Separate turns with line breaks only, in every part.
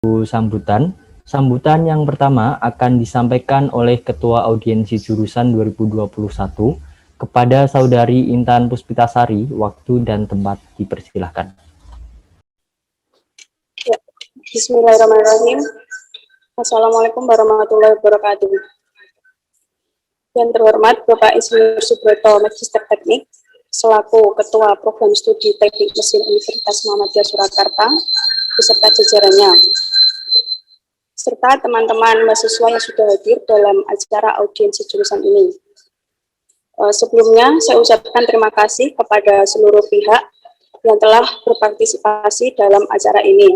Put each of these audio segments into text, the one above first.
sambutan. Sambutan yang pertama akan disampaikan oleh Ketua Audiensi Jurusan 2021 kepada Saudari Intan Puspitasari. Waktu dan tempat dipersilahkan.
Ya. Bismillahirrahmanirrahim. Assalamualaikum warahmatullahi wabarakatuh. Yang terhormat Bapak Insinyur Subroto, Magister Teknik, selaku Ketua Program Studi Teknik Mesin Universitas Muhammadiyah Surakarta, beserta jajarannya, serta teman-teman mahasiswa yang sudah hadir dalam acara audiensi jurusan ini. Sebelumnya, saya ucapkan terima kasih kepada seluruh pihak yang telah berpartisipasi dalam acara ini.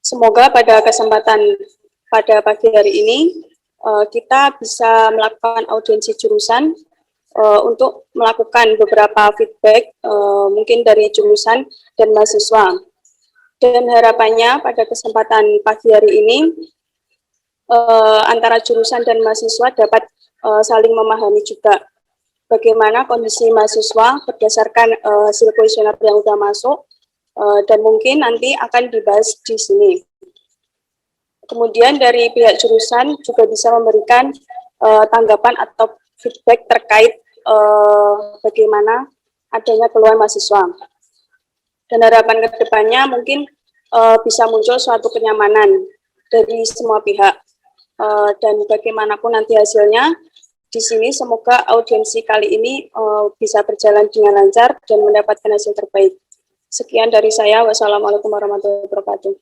Semoga pada kesempatan pada pagi hari ini, kita bisa melakukan audiensi jurusan untuk melakukan beberapa feedback, mungkin dari jurusan dan mahasiswa. Dan harapannya pada kesempatan pagi hari ini, antara jurusan dan mahasiswa dapat saling memahami juga bagaimana kondisi mahasiswa berdasarkan hasil kuesioner yang sudah masuk, dan mungkin nanti akan dibahas di sini. Kemudian dari pihak jurusan juga bisa memberikan tanggapan atau feedback terkait bagaimana adanya keluhan mahasiswa. Dan harapan ke depannya mungkin bisa muncul suatu kenyamanan dari semua pihak. Dan bagaimanapun nanti hasilnya, di sini semoga audiensi kali ini bisa berjalan dengan lancar dan mendapatkan hasil terbaik. Sekian dari saya. Wassalamualaikum warahmatullahi wabarakatuh.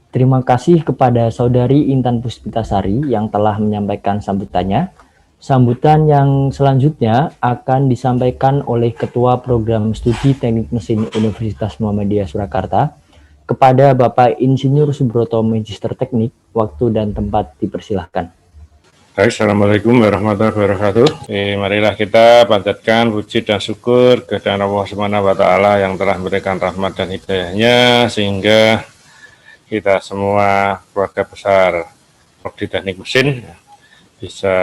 Terima kasih kepada Saudari Intan Puspitasari yang telah menyampaikan sambutannya. Sambutan yang selanjutnya akan disampaikan oleh Ketua Program Studi Teknik Mesin Universitas Muhammadiyah Surakarta kepada Bapak Insinyur Subroto, Magister Teknik. Waktu dan tempat dipersilahkan.
Baik, Assalamualaikum warahmatullahi wabarakatuh. Marilah kita panjatkan puji dan syukur kehadirat Allah Subhanahu wa Ta'ala yang telah memberikan rahmat dan hidayahnya sehingga kita semua keluarga besar Prodi Teknik Mesin bisa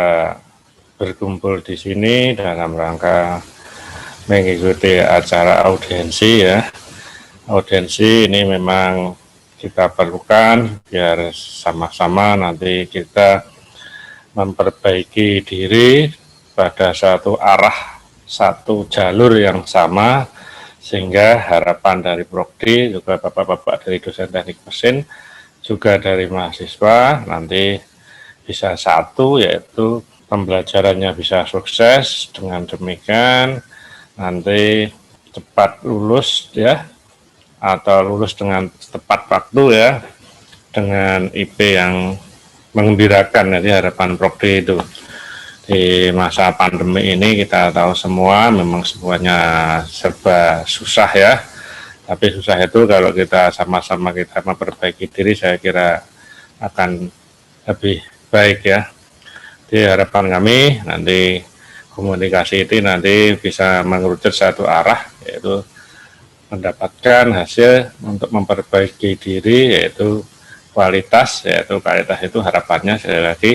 berkumpul di sini dalam rangka mengikuti acara audiensi ya. Audiensi ini memang kita perlukan biar sama-sama nanti kita memperbaiki diri pada satu arah, satu jalur yang sama, sehingga harapan dari Prodi, juga bapak-bapak dari dosen teknik mesin, juga dari mahasiswa nanti bisa satu, yaitu pembelajarannya bisa sukses. Dengan demikian nanti cepat lulus ya, atau lulus dengan tepat waktu ya, dengan IP yang menggembirakan. Jadi harapan Prodi itu di masa pandemi ini kita tahu semua memang semuanya serba susah ya, tapi susah itu kalau kita sama-sama kita memperbaiki diri saya kira akan lebih baik ya. Jadi harapan kami nanti komunikasi itu nanti bisa mengerucut satu arah, yaitu mendapatkan hasil untuk memperbaiki diri, yaitu kualitas itu harapannya sekali lagi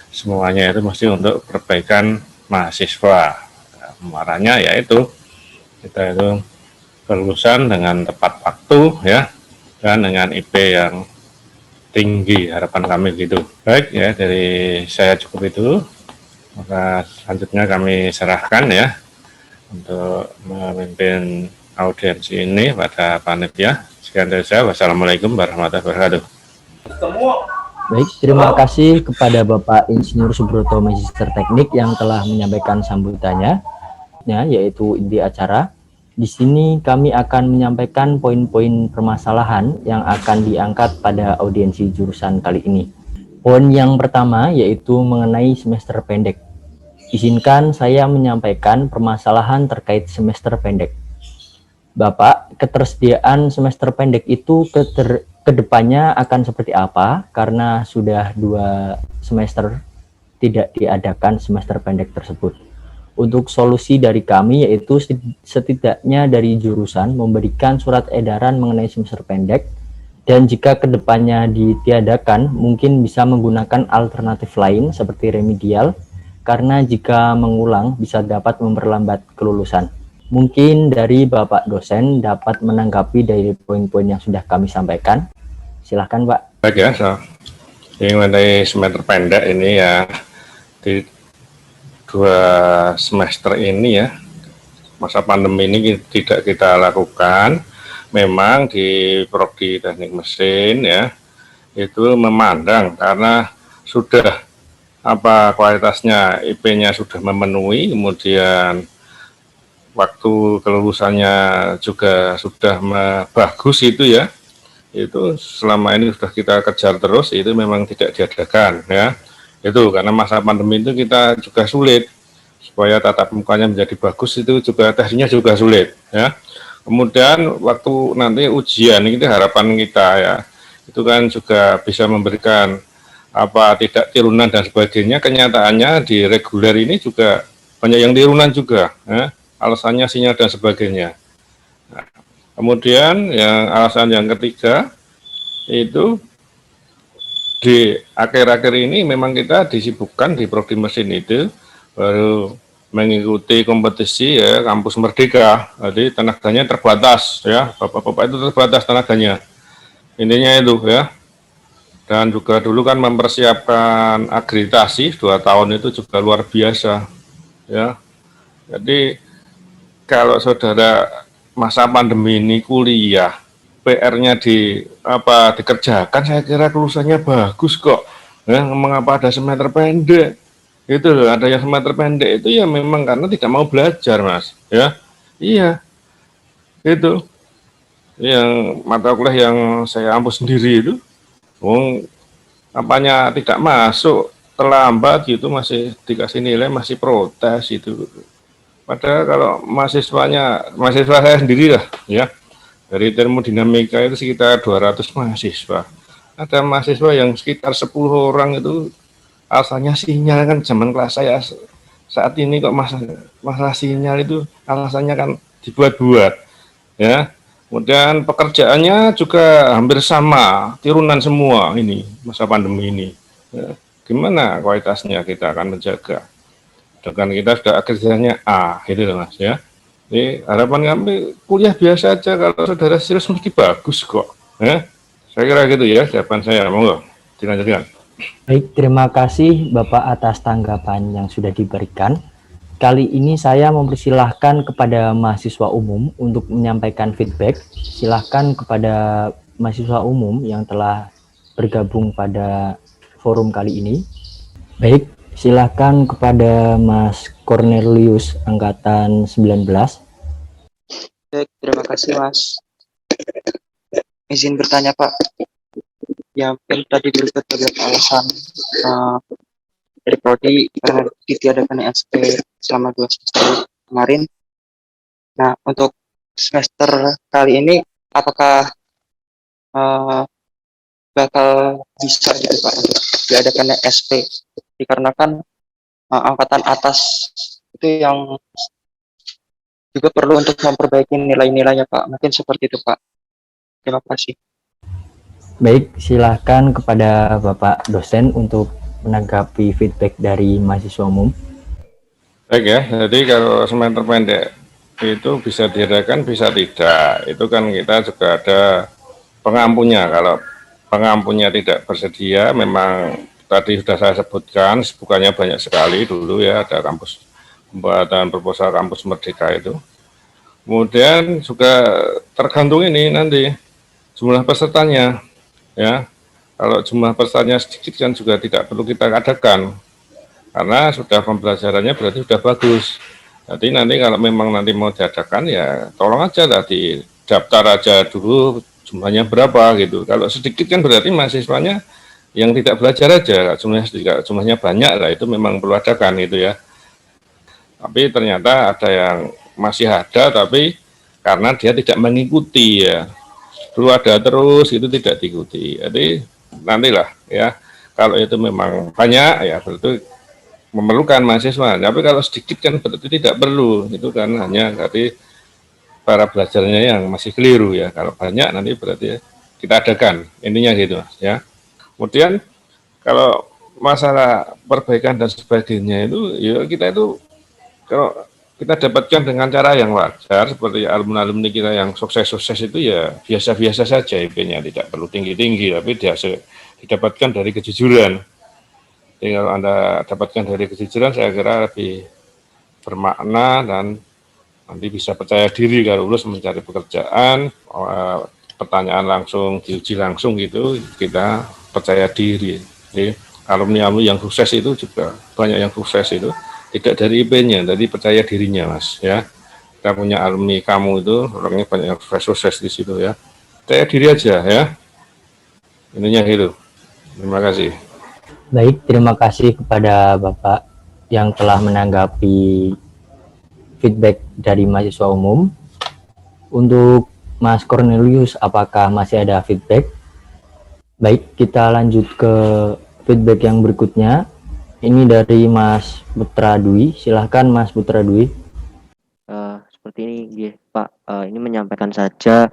semuanya itu mesti untuk perbaikan mahasiswa. Muaranya yaitu kita itu kelulusan dengan tepat waktu ya, dan dengan IP yang tinggi, harapan kami gitu. Baik ya, dari saya cukup itu. Maka selanjutnya kami serahkan ya untuk memimpin audiensi ini pada panitia. Sekian dari saya. Wassalamualaikum warahmatullahi wabarakatuh.
Baik, terima kasih kepada Bapak Insinyur Subroto, Magister Teknik yang telah menyampaikan sambutannya, ya, yaitu inti acara. Di sini kami akan menyampaikan poin-poin permasalahan yang akan diangkat pada audiensi jurusan kali ini. Poin yang pertama yaitu mengenai semester pendek. Izinkan saya menyampaikan permasalahan terkait semester pendek. Bapak, ketersediaan semester pendek itu kedepannya akan seperti apa? Karena sudah 2 semester tidak diadakan semester pendek tersebut. Untuk solusi dari kami yaitu setidaknya dari jurusan memberikan surat edaran mengenai semester pendek, dan jika kedepannya ditiadakan mungkin bisa menggunakan alternatif lain seperti remedial, karena jika mengulang bisa dapat memperlambat kelulusan. Mungkin dari Bapak dosen dapat menanggapi dari poin-poin yang sudah kami sampaikan. Silahkan Pak.
Baik ya, yang mengenai semester pendek ini ya, di 2 semester ini ya, masa pandemi ini tidak kita lakukan. Memang di Prodi Teknik Mesin ya, itu memandang karena sudah kualitasnya IP-nya sudah memenuhi, kemudian waktu kelulusannya juga sudah bagus itu ya, itu selama ini sudah kita kejar terus, itu memang tidak diadakan ya. Itu karena masa pandemi itu kita juga sulit supaya tatap mukanya menjadi bagus, itu juga tesnya juga sulit ya. Kemudian waktu nanti ujian itu harapan kita ya, itu kan juga bisa memberikan tidak tirunan dan sebagainya. Kenyataannya di reguler ini juga banyak yang tirunan juga ya, alasannya sinyal dan sebagainya. Nah, kemudian alasan yang ketiga itu di akhir-akhir ini memang kita disibukkan di Prodi Mesin itu baru mengikuti kompetisi ya Kampus Merdeka, jadi tenaganya terbatas ya, bapak-bapak itu terbatas tenaganya, intinya itu ya. Dan juga dulu kan mempersiapkan akreditasi 2 tahun itu juga luar biasa ya. Jadi kalau saudara masa pandemi ini kuliah, PR-nya dikerjakan, saya kira kelulusannya bagus kok ya. Mengapa ada semester pendek? Itu loh, ada yang semester pendek itu ya memang karena tidak mau belajar Mas ya. Iya, itu yang mata kuliah yang saya ampuh sendiri itu, apanya tidak masuk, terlambat gitu, masih dikasih nilai, masih protes itu. Padahal kalau mahasiswa saya sendiri lah ya, dari termodinamika itu sekitar 200 mahasiswa. Ada mahasiswa yang sekitar 10 orang itu alasannya sinyal, kan zaman kelas saya saat ini kok masalah sinyal itu alasannya kan dibuat-buat ya. Kemudian pekerjaannya juga hampir sama, tirunan semua ini masa pandemi ini ya. Gimana kualitasnya kita akan menjaga dengan kita sudah akreditasinya A gitu loh Mas ya. Jadi harapan kami kuliah biasa aja, kalau saudara serius mesti bagus kok ya. Saya kira gitu ya jawaban saya, monggo dilanjutkan.
Baik, terima kasih Bapak atas tanggapan yang sudah diberikan. Kali ini saya mempersilahkan kepada mahasiswa umum untuk menyampaikan feedback. Silahkan kepada mahasiswa umum yang telah bergabung pada forum kali ini. Baik, silahkan kepada Mas Cornelius angkatan 19.
Baik, terima kasih Mas. Izin bertanya Pak. Ya, mungkin tadi berikut beberapa alasan dari Prodi ditiadakan SP selama 2 semester kemarin. Nah, untuk semester kali ini apakah bakal bisa gitu Pak untuk diadakannya SP, dikarenakan angkatan atas itu yang juga perlu untuk memperbaiki nilai-nilainya Pak. Mungkin seperti itu Pak. Terima kasih.
Baik, silahkan kepada Bapak dosen untuk menanggapi feedback dari mahasiswa umum.
Baik ya, jadi kalau semester pendek itu bisa diadakan, bisa tidak. Itu kan kita juga ada pengampunya. Kalau pengampunya tidak bersedia, memang tadi sudah saya sebutkan, bukannya banyak sekali dulu ya, ada kampus pembuatan proposal kampus Merdeka itu. Kemudian juga tergantung ini nanti jumlah pesertanya ya. Kalau jumlah pesertanya sedikit kan juga tidak perlu kita adakan, karena sudah pembelajarannya berarti sudah bagus. Jadi nanti kalau memang nanti mau diadakan ya tolong aja tadi daftar aja dulu jumlahnya berapa gitu. Kalau sedikit kan berarti mahasiswanya yang tidak belajar aja, jumlahnya banyak lah, itu memang perlu adakan itu ya. Tapi ternyata ada yang masih ada tapi karena dia tidak mengikuti ya. Dulu ada terus itu tidak diikuti. Jadi nantilah ya, kalau itu memang banyak ya berarti memerlukan mahasiswa. Tapi kalau sedikit kan berarti tidak perlu, itu kan hanya berarti para belajarnya yang masih keliru ya. Kalau banyak nanti berarti kita adakan, intinya gitu ya. Kemudian kalau masalah perbaikan dan sebagainya itu ya kita itu kalau kita dapatkan dengan cara yang wajar, seperti alumni-alumni kita yang sukses-sukses itu ya biasa-biasa saja IP-nya, tidak perlu tinggi-tinggi, tapi dia didapatkan dari kejujuran. Jadi kalau Anda dapatkan dari kejujuran, saya kira lebih bermakna dan nanti bisa percaya diri kalau lulus mencari pekerjaan, pertanyaan langsung, diuji langsung gitu, kita percaya diri. Jadi alumni-alumni yang sukses itu juga banyak yang sukses itu tidak dari IP-nya, tapi percaya dirinya, Mas, ya. Kita punya alumni kamu itu orangnya banyak yang sukses di situ, ya. Percaya diri aja, ya. Intinya gitu. Terima kasih.
Baik, terima kasih kepada Bapak yang telah menanggapi feedback dari mahasiswa umum. Untuk Mas Cornelius, apakah masih ada feedback? Baik, kita lanjut ke feedback yang berikutnya. Ini dari Mas Putra Dwi. Silahkan Mas Putra Dwi.
Seperti ini, ya, Pak. Ini menyampaikan saja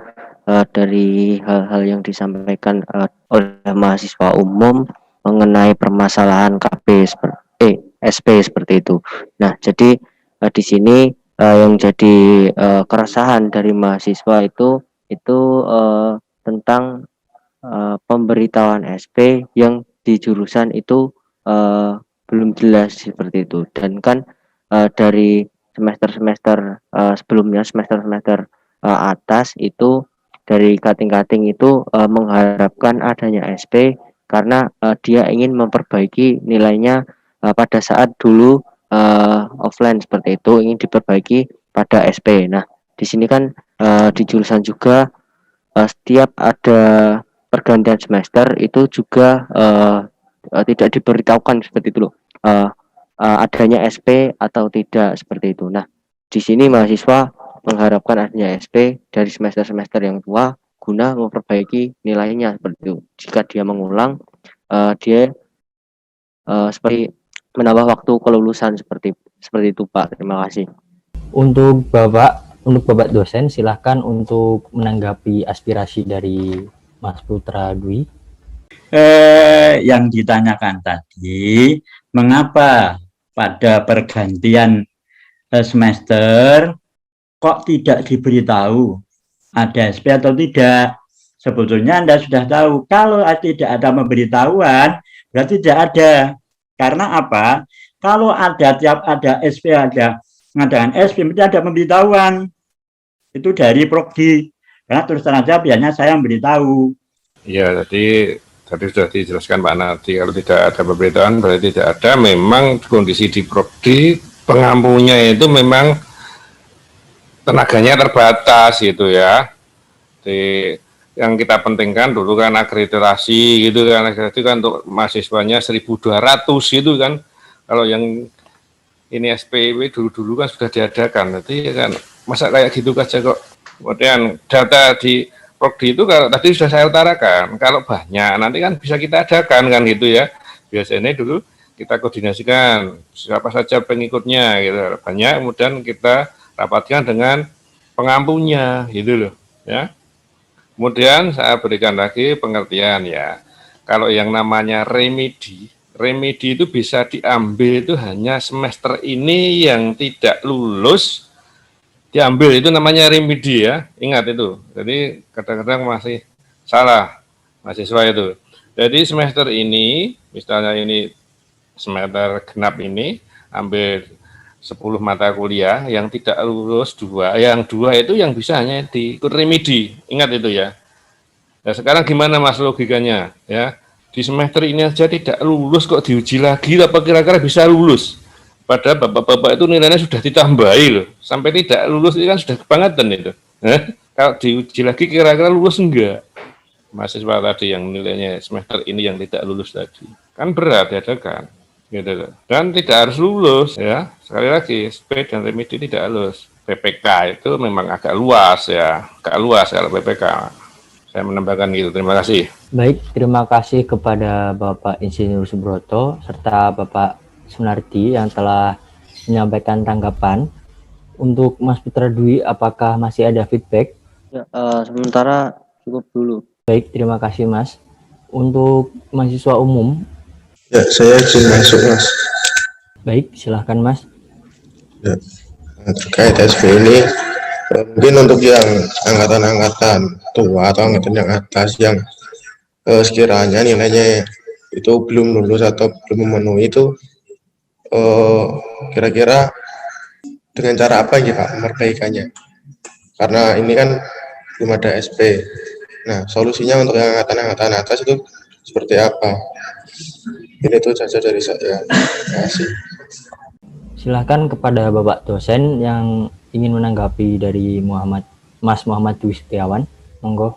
dari hal-hal yang disampaikan oleh mahasiswa umum mengenai permasalahan KB SP seperti itu. Nah, jadi di sini yang jadi keresahan dari mahasiswa itu tentang pemberitahuan SP yang di jurusan itu belum jelas seperti itu, dan kan dari semester-semester sebelumnya, semester-semester atas itu dari kating-kating itu mengharapkan adanya SP karena dia ingin memperbaiki nilainya pada saat dulu offline seperti itu, ingin diperbaiki pada SP. Nah, di sini kan di jurusan juga setiap ada pergantian semester itu juga tidak diberitahukan seperti itu loh, adanya SP atau tidak seperti itu. Nah, di sini mahasiswa mengharapkan adanya SP dari semester-semester yang tua guna memperbaiki nilainya seperti itu. Jika dia mengulang, dia seperti menambah waktu kelulusan seperti itu, Pak. Terima kasih.
Untuk Bapak dosen, silahkan untuk menanggapi aspirasi dari Mas Putra Dwi.
Yang ditanyakan tadi, mengapa pada pergantian semester kok tidak diberitahu ada SP atau tidak? Sebetulnya Anda sudah tahu, kalau tidak ada pemberitahuan berarti tidak ada. Karena apa? Kalau tiap ada SP, ada mengadakan SP, berarti ada pemberitahuan. Itu dari Prodi. Karena terus terang saja biasanya saya memberitahu.
Iya, tadi sudah dijelaskan Pak Nardi, kalau tidak ada pemberitahuan berarti tidak ada. Memang kondisi di Prodi pengampunya itu memang tenaganya terbatas gitu ya. Yang kita pentingkan dulu kan akreditasi gitu kan, akreditasi kan untuk mahasiswanya 1.200 gitu kan. Kalau yang ini SPW dulu kan sudah diadakan, nanti kan masa kayak gitu aja kok. Kemudian data di Prodi itu kalau tadi sudah saya utarakan, kalau banyak nanti kan bisa kita adakan kan gitu ya. Biasanya dulu kita koordinasikan siapa saja pengikutnya gitu, banyak, kemudian kita rapatkan dengan pengampunya gitu loh ya. Kemudian saya berikan lagi pengertian ya, kalau yang namanya remedi itu bisa diambil itu hanya semester ini yang tidak lulus, diambil itu namanya remedi ya, ingat itu. Jadi kadang-kadang masih salah mahasiswa itu. Jadi semester ini, misalnya ini semester genap ini, ambil 10 mata kuliah, yang tidak lulus 2, yang 2 itu yang bisa hanya diikut remedi, ingat itu ya. Nah sekarang gimana Mas logikanya ya? Di semester ini aja tidak lulus kok diuji lagi, apa kira-kira bisa lulus? Padahal bapak-bapak itu nilainya sudah ditambahi loh, sampai tidak lulus itu kan sudah kebangetan itu. Kalau diuji lagi kira-kira lulus enggak? Mahasiswa tadi yang nilainya semester ini yang tidak lulus tadi, kan berat ya kan? Gitu. Dan tidak harus lulus ya. Sekali lagi, SP dan remedi tidak lulus. PPK itu memang agak luas ya, agak luas kalau PPK. Saya menambahkan gitu. Terima kasih.
Baik, terima kasih kepada Bapak Insinyur Subroto serta Bapak Sunardi yang telah menyampaikan tanggapan. Untuk Mas Putra Dwi, apakah masih ada feedback?
Ya, sementara cukup dulu.
Baik, terima kasih Mas. Untuk mahasiswa umum.
Ya, saya izin masuk Mas.
Baik, silahkan Mas.
Ya. Nah, terkait SP ini mungkin untuk yang angkatan-angkatan tua atau angkatan yang atas yang sekiranya nilainya itu belum lulus atau belum memenuhi itu, kira-kira dengan cara apa ya Pak memperbaikannya? Karena ini kan belum ada SP. Nah, solusinya untuk yang angkatan-angkatan atas itu seperti apa? Ini itu saja dari saya. Terima kasih.
Silahkan kepada Bapak dosen yang ingin menanggapi dari Mas Muhammad Dwi Setiawan. Monggo.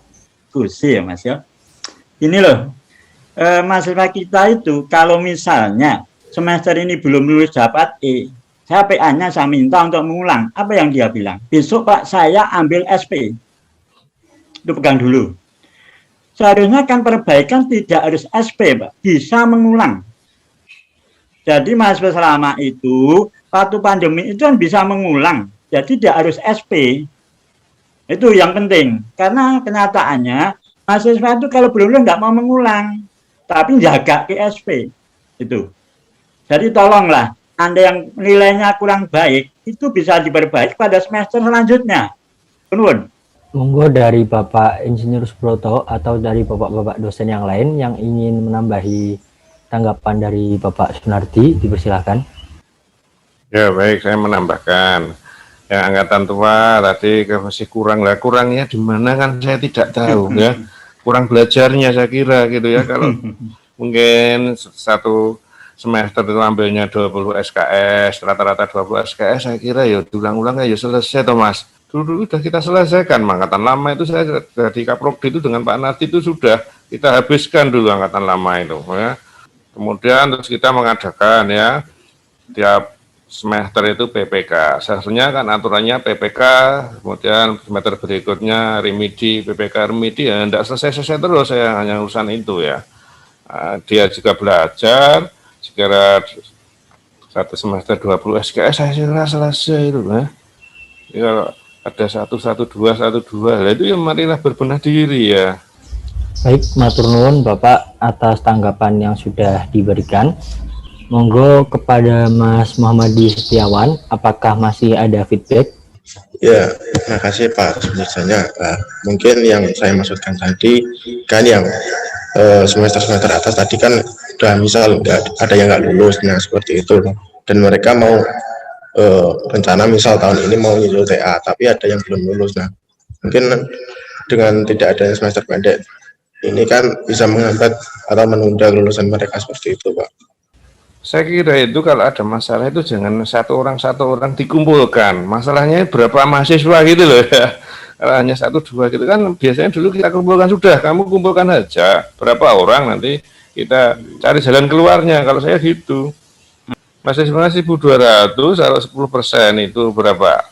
Kursi ya Mas ya. Ini loh, mahasiswa kita itu kalau misalnya semester ini belum lulus dapat E, saya PA-nya saya minta untuk mengulang. Apa yang dia bilang? Besok Pak saya ambil SP. Itu pegang dulu. Seharusnya kan perbaikan tidak harus SP Pak, bisa mengulang. Jadi mahasiswa selama itu waktu pandemi itu kan bisa mengulang. Jadi tidak harus SP. Itu yang penting. Karena kenyataannya mahasiswa itu kalau belum lulus nggak mau mengulang, tapi jaga ke SP. Itu. Jadi tolonglah, Anda yang nilainya kurang baik, itu bisa diperbaiki pada semester selanjutnya. Nuwun.
Monggo dari Bapak Insinyur Subroto atau dari Bapak-Bapak dosen yang lain yang ingin menambahi tanggapan dari Bapak Sunardi, dipersilakan.
Ya baik, saya menambahkan yang angkatan tua tadi masih kurang lah, kurangnya di mana kan saya tidak tahu ya, kurang belajarnya saya kira gitu ya. Kalau mungkin satu semester itu ambilnya 20 SKS, rata-rata 20 SKS, saya kira ya diulang-ulang ya selesai Thomas. Dulu sudah kita selesaikan, angkatan lama itu saya dari Kaprodi itu dengan Pak Nardi itu sudah kita habiskan dulu angkatan lama itu ya. Kemudian terus kita mengadakan ya tiap semester itu PPK. Seharusnya kan aturannya PPK, kemudian semester berikutnya remedi, PPK remedi ya tidak selesai-selesai terus saya hanya urusan itu ya. Dia juga belajar sekira satu semester 20 SKS saya kira selesai itu ya. Kalau ada 112 lah itu ya marilah berbenah diri ya.
Baik, matur nuwun Bapak atas tanggapan yang sudah diberikan. Monggo kepada Mas Muhammad Dwi Setiawan, apakah masih ada feedback?
Ya, terima kasih Pak penjelasannya. Mungkin yang saya maksudkan tadi kan yang semester-semester atas tadi kan udah misal nggak ada yang nggak lulus, nah seperti itu. Dan mereka mau rencana misal tahun ini mau nyusul TA, tapi ada yang belum lulus. Nah, mungkin dengan tidak adanya semester pendek ini kan bisa menghambat atau menunda kelulusan mereka seperti itu, Pak.
Saya kira itu kalau ada masalah itu jangan satu orang dikumpulkan. Masalahnya berapa mahasiswa gitu loh ya. Kalau hanya 1-2 gitu kan biasanya dulu kita kumpulkan sudah, kamu kumpulkan aja berapa orang nanti kita cari jalan keluarnya. Kalau saya gitu. Mahasiswa 1.200 kalau 10% itu berapa?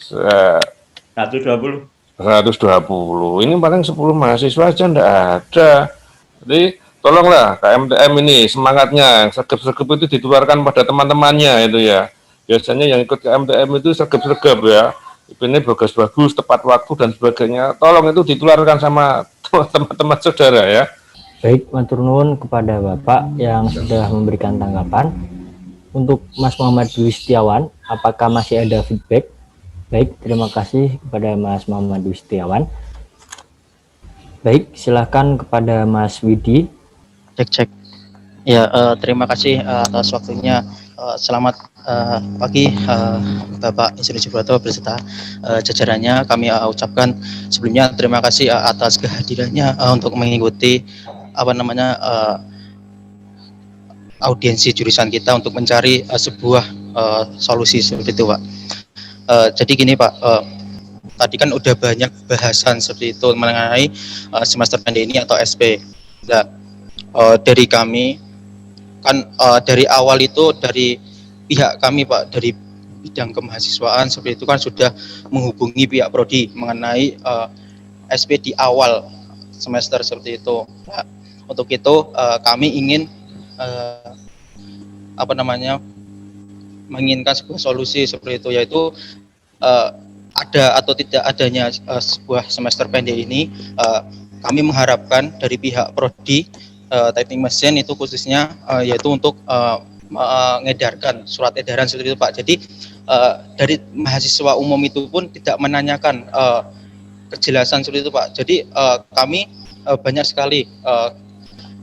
120.
120. Ini paling 10 mahasiswa aja enggak ada. Jadi tolonglah KMTM ini semangatnya, sergap-sergap itu ditularkan pada teman-temannya itu ya. Biasanya yang ikut KMTM itu sergap-sergap ya. Ini bagus-bagus, tepat waktu dan sebagainya. Tolong itu ditularkan sama teman-teman saudara ya.
Baik, matur nuwun kepada Bapak yang sudah memberikan tanggapan. Untuk Mas Muhammad Dwi Setiawan, apakah masih ada feedback? Baik, terima kasih kepada Mas Muhammad Dwi Setiawan. Baik, silakan kepada Mas Widi.
Cek. Ya, terima kasih atas waktunya. Selamat pagi Bapak Insinyur Subroto beserta jajarannya. Kami ucapkan sebelumnya terima kasih atas kehadirannya untuk mengikuti audiensi jurusan kita untuk mencari sebuah solusi seperti itu, Pak. Jadi gini, Pak. Tadi kan udah banyak bahasan seperti itu mengenai semester pendek ini atau SP. Nah, dari kami kan dari awal itu dari pihak kami, Pak, dari bidang kemahasiswaan seperti itu kan sudah menghubungi pihak prodi mengenai SP di awal semester seperti itu. Nah, untuk itu kami ingin menginginkan sebuah solusi seperti itu, yaitu ada atau tidak adanya sebuah semester pendek ini. Kami mengharapkan dari pihak prodi teknik mesin itu khususnya yaitu untuk mengedarkan surat edaran seperti itu, Pak. Jadi dari mahasiswa umum itu pun tidak menanyakan kejelasan seperti itu Pak. Jadi kami banyak sekali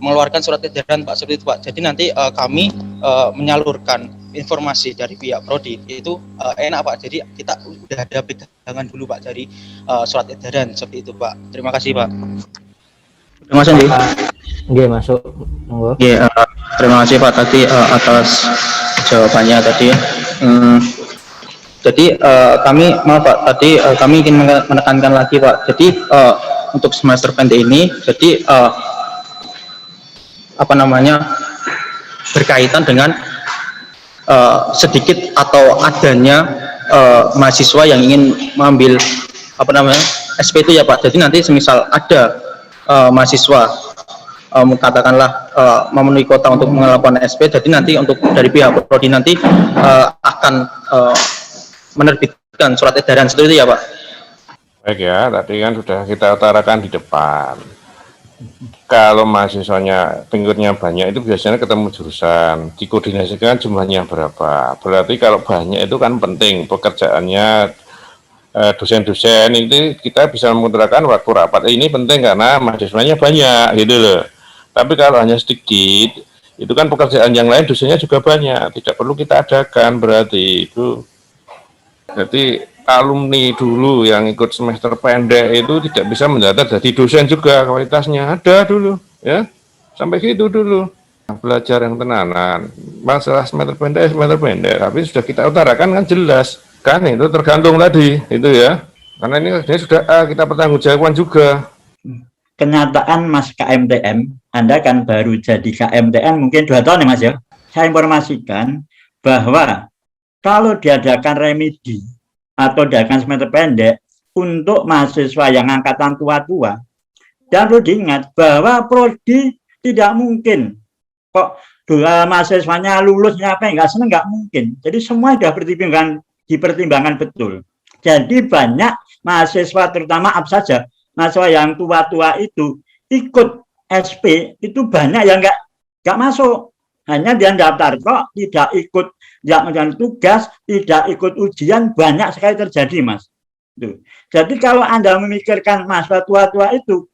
mengeluarkan surat edaran Pak seperti itu Pak. Jadi nanti kami menyalurkan informasi dari pihak prodi itu enak Pak. Jadi kita sudah ada pegangan dulu Pak dari surat edaran seperti itu Pak. Terima kasih Pak. Terima kasih.
Nggih, masuk. Monggo.
Terima kasih Pak tadi atas jawabannya tadi. Jadi kami maaf Pak tadi kami ingin menekankan lagi Pak. Jadi untuk semester pendek ini jadi berkaitan dengan sedikit atau adanya mahasiswa yang ingin mengambil SP itu ya Pak. Jadi nanti semisal ada mahasiswa katakanlah memenuhi kuota untuk melakukan SP, jadi nanti untuk dari pihak prodi nanti akan menerbitkan surat edaran seperti itu ya Pak.
Baik ya, tadi kan sudah kita utarakan di depan. Kalau mahasiswanya pengikutnya banyak itu biasanya ketemu jurusan, dikoordinasikan jumlahnya berapa. Berarti kalau banyak itu kan penting pekerjaannya dosen-dosen itu kita bisa mengutarakan waktu rapat ini penting karena mahasiswanya banyak gitu loh. Tapi kalau hanya sedikit itu kan pekerjaan yang lain dosennya juga banyak, tidak perlu kita adakan berarti itu. Jadi alumni dulu yang ikut semester pendek itu tidak bisa mendatar jadi dosen juga, kualitasnya ada dulu ya, sampai gitu dulu. Belajar yang tenanan, masalah semester pendek tapi sudah kita utarakan kan jelas kan, itu tergantung tadi itu ya, karena ini sudah kita bertanggungjawabkan juga.
Kenyataan Mas KMTM, Anda kan baru jadi KMTM mungkin 2 tahun ya Mas ya. Saya informasikan bahwa kalau diadakan remedi atau diadakan semester pendek untuk mahasiswa yang angkatan tua-tua, dan perlu diingat bahwa prodi tidak mungkin kok dua mahasiswanya lulusnya apa enggak seneng, nggak mungkin. Jadi semua sudah dipertimbangkan betul. Jadi banyak mahasiswa terutama saja mahasiswa yang tua-tua itu ikut SP itu banyak yang nggak masuk, hanya dia daftar kok tidak ikut, tidak menjalani tugas, tidak ikut ujian, banyak sekali terjadi Mas. Tuh. Jadi kalau Anda memikirkan mahasiswa tua-tua itu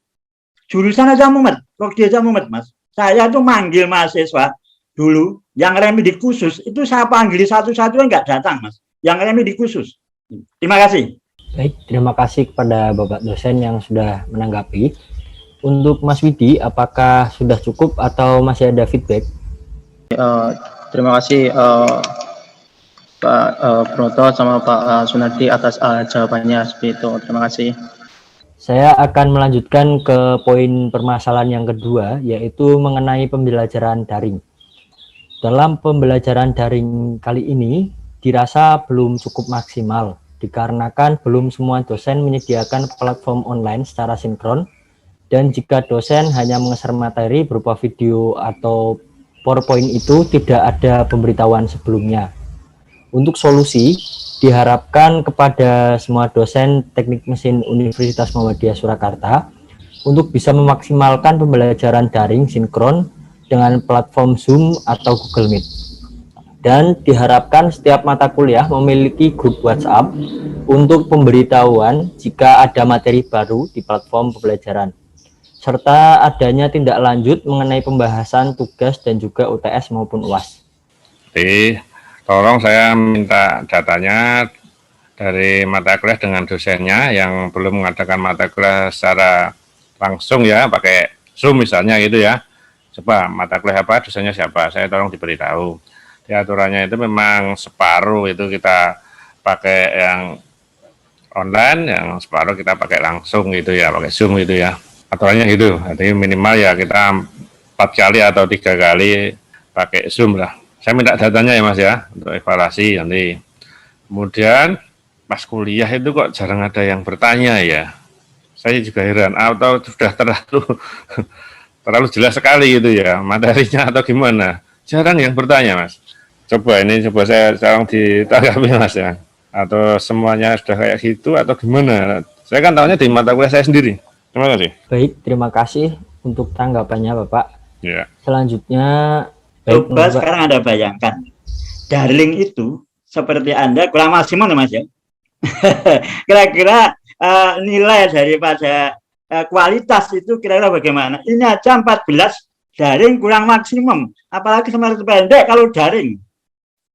jurusan aja mumet, prodi aja mumet Mas. Saya tuh manggil mahasiswa dulu yang remedi khusus itu saya panggil satu-satu nggak datang Mas, yang remedi khusus. Terima kasih.
Baik, terima kasih kepada Bapak dosen yang sudah menanggapi. Untuk Mas Widi, apakah sudah cukup atau masih ada feedback?
Terima kasih Pak Broto sama Pak Sunardi atas jawabannya seperti itu. Terima kasih.
Saya akan melanjutkan ke poin permasalahan yang kedua, yaitu mengenai pembelajaran daring. Dalam pembelajaran daring kali ini, dirasa belum cukup maksimal, dikarenakan belum semua dosen menyediakan platform online secara sinkron, dan jika dosen hanya mengeser materi berupa video atau PowerPoint itu tidak ada pemberitahuan sebelumnya. Untuk solusi, diharapkan kepada semua dosen teknik mesin Universitas Muhammadiyah Surakarta untuk bisa memaksimalkan pembelajaran daring sinkron dengan platform Zoom atau Google Meet. Dan diharapkan setiap mata kuliah memiliki grup WhatsApp untuk pemberitahuan jika ada materi baru di platform pembelajaran, serta adanya tindak lanjut mengenai pembahasan tugas dan juga UTS maupun UAS.
Jadi, tolong saya minta datanya dari mata kuliah dengan dosennya yang belum mengadakan mata kuliah secara langsung ya, pakai Zoom misalnya gitu ya. Coba mata kuliah apa, dosennya siapa, saya tolong diberitahu. Di aturannya itu memang separuh itu kita pakai yang online, yang separuh kita pakai langsung gitu ya, pakai Zoom gitu ya. Aturannya gitu, jadi minimal ya kita 4 kali atau 3 kali pakai Zoom lah. Saya minta datanya ya Mas ya, untuk evaluasi nanti. Kemudian pas kuliah itu kok jarang ada yang bertanya ya. Saya juga heran, atau sudah terlalu jelas sekali gitu ya, materinya atau gimana. Jarang yang bertanya Mas. Coba saya tolong ditanggapi Mas ya. Atau semuanya sudah kayak gitu atau gimana. Saya kan tahunya di mata kuliah saya sendiri. Terima kasih.
Baik, terima kasih untuk tanggapannya Bapak.
Ya.
Selanjutnya,
Coba sekarang Anda bayangkan, daring itu seperti Anda kurang maksimum Mas ya. Kira-kira nilai daripada kualitas itu kira-kira bagaimana? Ini aja 14 daring kurang maksimum, apalagi semester pendek kalau daring.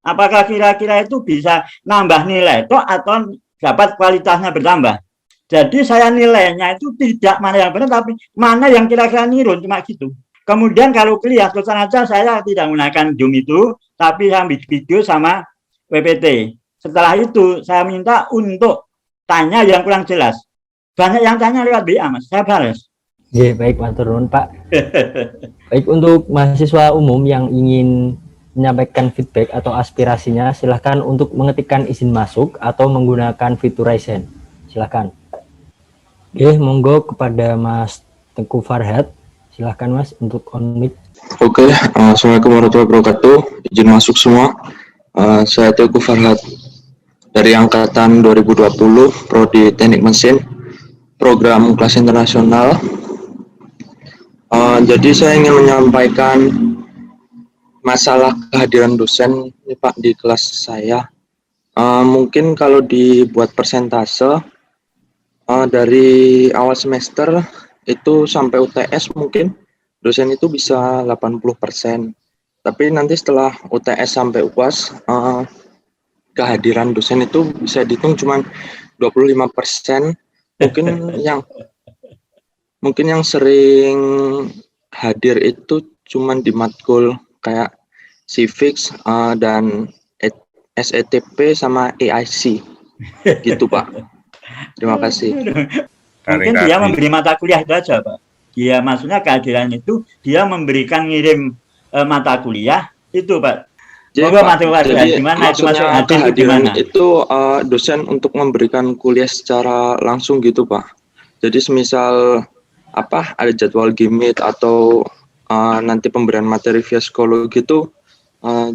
Apakah kira-kira itu bisa nambah nilai toh atau dapat kualitasnya bertambah? Jadi saya nilainya itu tidak mana yang benar, tapi mana yang kira-kira nirun, cuma gitu. Kemudian kalau kuliah terus aja saya tidak menggunakan Zoom itu, tapi saya video sama PPT. Setelah itu saya minta untuk tanya yang kurang jelas. Banyak yang tanya lewat BA, Mas. Saya balas.
Ya, baik, matur nuwun, Pak. Baik, untuk mahasiswa umum yang ingin menyampaikan feedback atau aspirasinya, silahkan untuk mengetikkan izin masuk atau menggunakan fitur raise hand. Silahkan. Oke, monggo kepada Mas Tengku Farhat. Silahkan Mas untuk on mic.
Oke, Assalamualaikum warahmatullahi wabarakatuh. Izin masuk semua. Saya Tengku Farhat dari angkatan 2020, Prodi Teknik Mesin, program kelas internasional. Jadi saya ingin menyampaikan masalah kehadiran dosen nih, Pak, di kelas saya. Mungkin kalau dibuat persentase dari awal semester itu sampai UTS mungkin dosen itu bisa 80%. Tapi nanti setelah UTS sampai UAS kehadiran dosen itu bisa dihitung cuma 25%. Mungkin yang sering hadir itu cuma di matkul kayak civics dan SETP sama AIC gitu Pak. Terima kasih.
Mungkin dia memberi mata kuliah itu aja Pak. Dia maksudnya kehadiran itu dia memberikan ngirim mata kuliah itu Pak.
Jadi, maksudnya kehadiran itu dosen untuk memberikan kuliah secara langsung gitu Pak. Jadi semisal ada jadwal gimit atau nanti pemberian materi via psikologi itu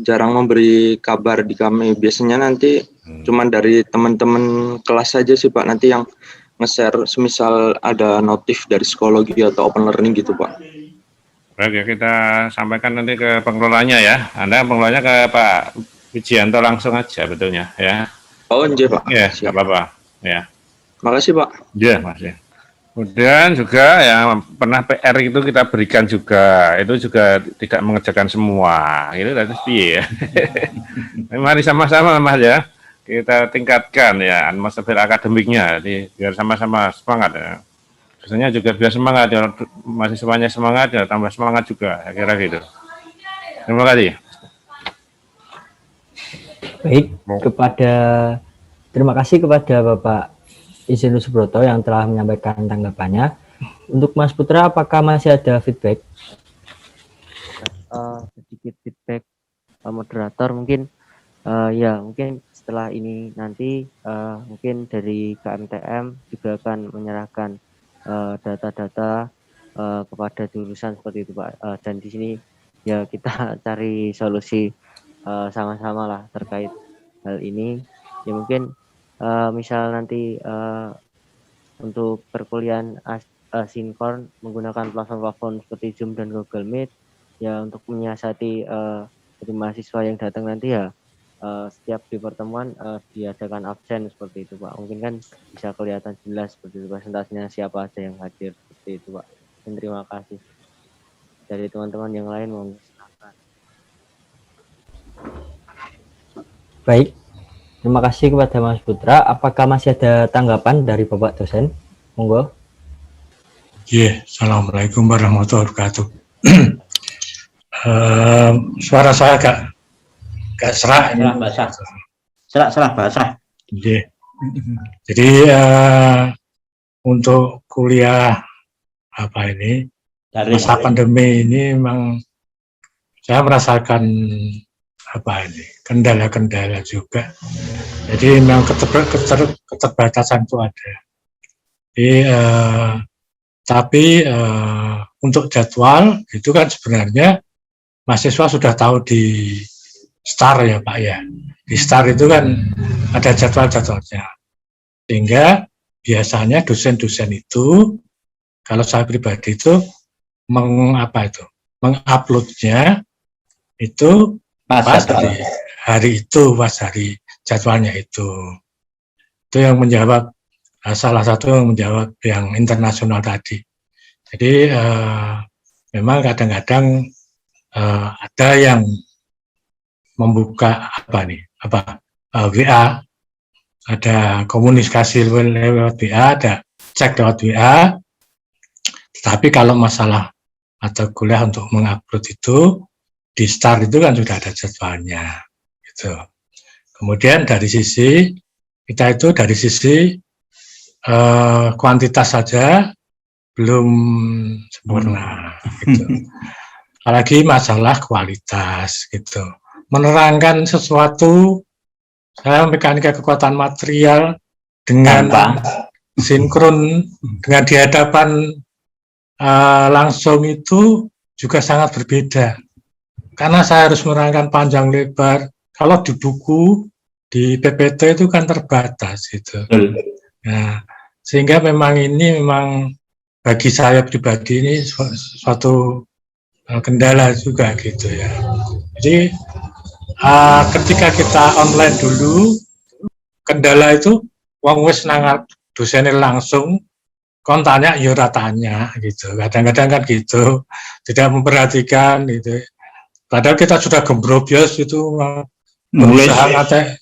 jarang memberi kabar di kami. Biasanya nanti cuman dari teman-teman kelas saja sih Pak, nanti yang nge-share semisal ada notif dari psikologi atau open learning gitu Pak.
Baik ya, kita sampaikan nanti ke pengelolanya ya. Anda pengelolanya ke Pak Wijianto langsung aja betulnya ya.
Oh iya Pak.
Ya, nggak apa-apa ya.
Makasih Pak.
Iya Mas ya. Kemudian juga yang pernah PR itu kita berikan juga, itu juga tidak mengerjakan semua, gitu tadi ya. Mari sama-sama Mas ya, kita tingkatkan ya atmosfer akademiknya, biar sama-sama semangat ya. Biasanya juga biar semangat ya, mahasiswanya semangat ya, tambah semangat juga, kira gitu. Terima kasih.
Baik, terima kasih kepada Bapak Insinyur Subroto yang telah menyampaikan tanggapannya. Untuk Mas Putra, apakah masih ada feedback?
Sedikit feedback moderator mungkin ya mungkin setelah ini nanti mungkin dari KMTM juga akan menyerahkan data-data kepada jurusan seperti itu Pak. Dan di sini ya kita cari solusi sama-sama lah terkait hal ini. Ya mungkin misal nanti untuk perkuliahan sinkron menggunakan platform seperti Zoom dan Google Meet ya untuk menyiasati dari mahasiswa yang datang nanti ya setiap di pertemuan diadakan absen seperti itu Pak. Mungkin kan bisa kelihatan jelas seperti itu presentasinya siapa aja yang hadir seperti itu Pak. Dan terima kasih dari teman-teman yang lain mohon silakan.
Baik. Terima kasih kepada Mas Putra. Apakah masih ada tanggapan dari Bapak dosen? Monggo.
Assalamualaikum warahmatullahi wabarakatuh. Suara saya agak serak ini.
Serak basah.
Jadi untuk kuliah masa pandemi ini memang saya merasakan kendala-kendala juga. Jadi memang keterbatasan itu ada. Tapi untuk jadwal itu kan sebenarnya mahasiswa sudah tahu di STAR ya Pak ya. Di STAR itu kan ada jadwal-jadwalnya. Sehingga biasanya dosen-dosen itu kalau saya pribadi itu menguploadnya itu pas hari itu, pas hari jadwalnya itu yang menjawab salah satu yang menjawab yang internasional tadi. Jadi memang kadang-kadang ada yang membuka WA, ada komunikasi lewat WA, ada cek lewat WA. Tetapi kalau masalah mata kuliah untuk mengupload itu di STAR itu kan sudah ada jadwalnya, gitu. Kemudian dari sisi kita itu dari sisi kuantitas saja belum sempurna, gitu. Apalagi masalah kualitas, gitu. Menerangkan sesuatu, saya mekanika kekuatan material dengan sinkron dengan di hadapan langsung itu juga sangat berbeda. Karena saya harus menerangkan panjang lebar. Kalau di buku, di PPT itu kan terbatas, gitu. Nah, sehingga memang ini memang bagi saya pribadi ini suatu kendala juga, gitu ya. Jadi ketika kita online dulu, kendala itu wong wis nang dosennya langsung, kon tanya ya ora tanya, gitu. Kadang-kadang kan gitu, tidak memperhatikan, gitu. Padahal kita sudah gembrobios itu nulis
apa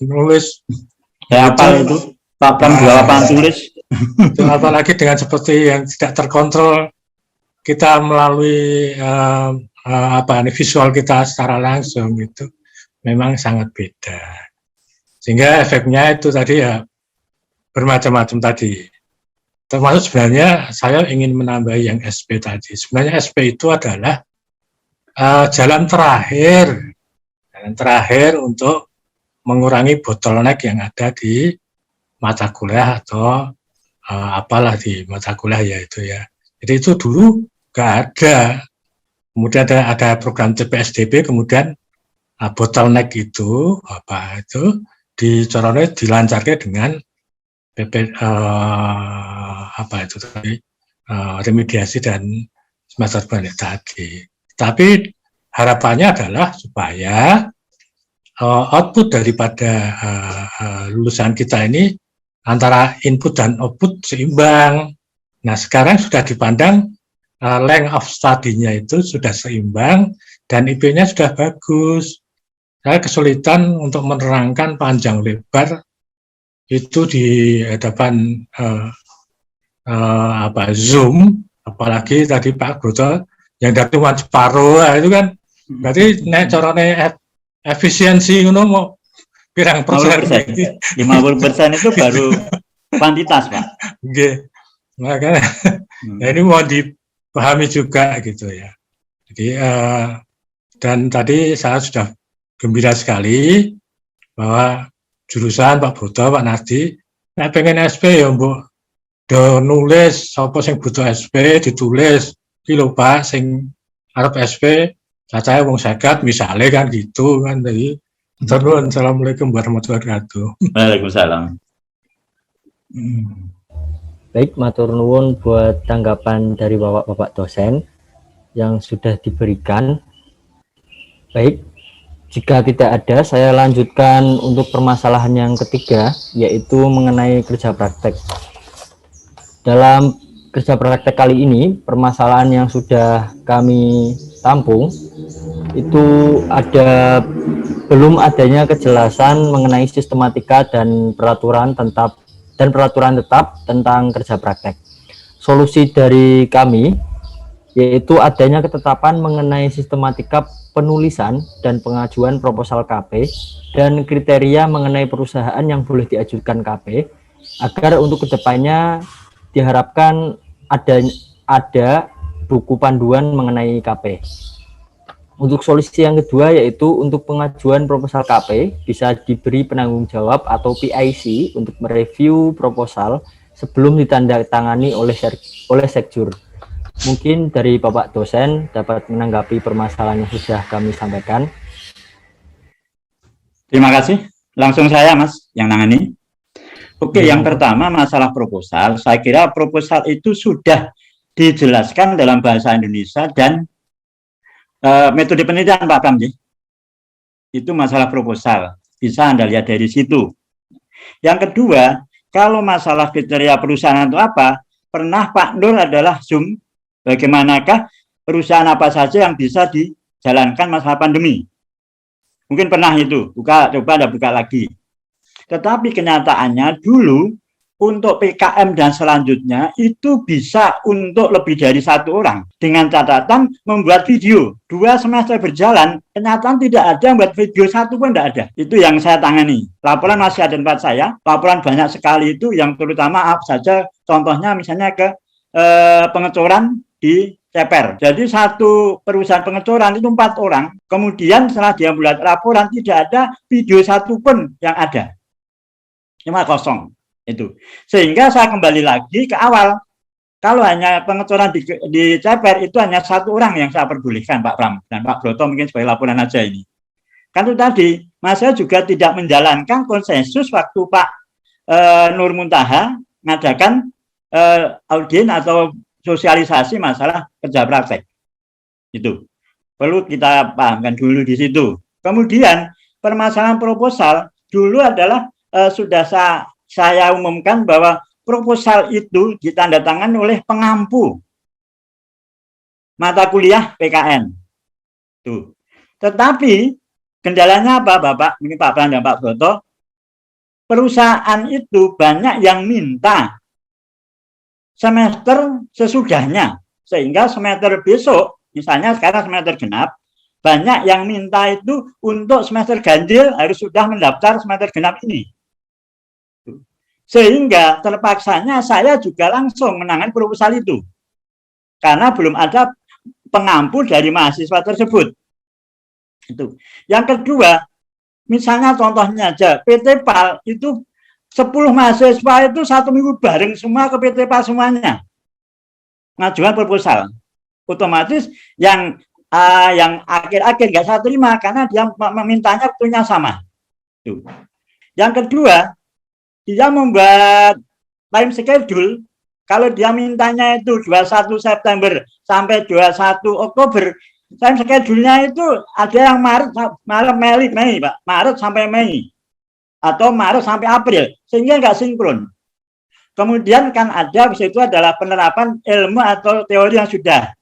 itu papan dua papan tulis.
Apalagi dengan seperti yang tidak terkontrol, kita melalui visual kita secara langsung itu memang sangat beda. Sehingga efeknya itu tadi ya bermacam-macam tadi. Termasuk sebenarnya saya ingin menambah yang SP tadi. Sebenarnya SP itu adalah jalan terakhir untuk mengurangi bottleneck yang ada di mata kuliah atau apalah di mata kuliah yaitu ya. Jadi itu dulu nggak ada. Kemudian ada program CPSDB, kemudian bottleneck itu dicorone dilancarkan dengan remediasi dan semester balik tadi. Tapi harapannya adalah supaya output daripada lulusan kita ini antara input dan output seimbang. Nah, sekarang sudah dipandang length of study-nya itu sudah seimbang dan IP-nya sudah bagus. Saya kesulitan untuk menerangkan panjang lebar itu di hadapan Zoom, apalagi tadi Pak Broto yang dari cuma separuh, itu kan berarti nek carane efisiensi ngono mau pirang persen?
50% itu baru kuantitas, Pak.
Oke. Makanya ini mau dipahami juga gitu ya. Jadi dan tadi saya sudah gembira sekali bahwa jurusan Pak Broto, Pak Nardi, nek pengen SP ya mbok do nulis sapa sing butuh SP ditulis iki lho Pak sing arep SP cacahe wong 50 misale kan gitu kan. Jadi terus assalamualaikum warahmatullahi wabarakatuh.
Waalaikumsalam.
Baik, matur nuwun buat tanggapan dari Bapak dosen yang sudah diberikan. Baik, jika tidak ada, saya lanjutkan untuk permasalahan yang ketiga, yaitu mengenai kerja praktek. Dalam kerja praktek kali ini, permasalahan yang sudah kami tampung, itu belum adanya kejelasan mengenai sistematika dan peraturan tetap tentang kerja praktek. Solusi dari kami yaitu adanya ketetapan mengenai sistematika penulisan dan pengajuan proposal KP dan kriteria mengenai perusahaan yang boleh diajukan KP, agar untuk kedepannya diharapkan ada buku panduan mengenai KP. Untuk solusi yang kedua yaitu untuk pengajuan proposal KP bisa diberi penanggung jawab atau PIC untuk mereview proposal sebelum ditandatangani oleh sekjur. Mungkin dari Bapak dosen dapat menanggapi permasalahan yang sudah kami sampaikan.
Terima kasih. Langsung saya Mas yang nangani. Oke, yang pertama masalah proposal. Saya kira proposal itu sudah dijelaskan dalam bahasa Indonesia dan metode penelitian Pak Pram. Itu masalah proposal. Bisa Anda lihat dari situ. Yang kedua, kalau masalah kriteria perusahaan itu apa, pernah Pak Nur adalah Zoom, bagaimanakah perusahaan apa saja yang bisa dijalankan masalah pandemi. Mungkin pernah itu, coba Anda buka lagi. Tetapi kenyataannya dulu untuk PKM dan selanjutnya itu bisa untuk lebih dari 1 orang. Dengan catatan membuat video. 2 semester berjalan, kenyataan tidak ada yang buat video 1 pun tidak ada. Itu yang saya tangani. Laporan masih ada di tempat saya, laporan banyak sekali itu yang terutama apa saja, contohnya misalnya ke pengecoran di CPR. Jadi satu perusahaan pengecoran itu 4 orang, kemudian setelah dia buat laporan tidak ada video 1 pun yang ada. Cuma kosong. Itu sehingga saya kembali lagi ke awal, kalau hanya pengecoran di CPR itu hanya 1 orang yang saya perbolehkan, Pak Pram dan Pak Broto, mungkin sebagai laporan aja ini kan itu tadi. Mas saya juga tidak menjalankan konsensus waktu Pak Nur Muntaha mengadakan audien atau sosialisasi masalah kerja praktek. Itu perlu kita pahamkan dulu di situ. Kemudian permasalahan proposal dulu adalah sudah saya umumkan bahwa proposal itu ditandatangani oleh pengampu mata kuliah PKN. Tuh. Tetapi kendalanya apa, Bapak? Ini Pak Pram dan Pak Broto. Perusahaan itu banyak yang minta semester sesudahnya, sehingga semester besok, misalnya sekarang semester genap, banyak yang minta itu untuk semester ganjil harus sudah mendaftar semester genap ini. Sehingga terpaksanya saya juga langsung menangani proposal itu karena belum ada pengampu dari mahasiswa tersebut. Itu. Yang kedua, misalnya contohnya aja PT PAL itu 10 mahasiswa itu 1 minggu bareng semua ke PT PAL semuanya ngajukan proposal. Otomatis yang akhir-akhir nggak saya terima karena dia memintanya waktunya sama. Itu. Yang kedua, dia membuat time schedule, kalau dia mintanya itu 21 September sampai 21 Oktober, time schedule-nya itu ada yang Maret Mei, Pak. Maret sampai Mei. Atau Maret sampai April, sehingga nggak sinkron. Kemudian kan ada, itu adalah penerapan ilmu atau teori yang sudah.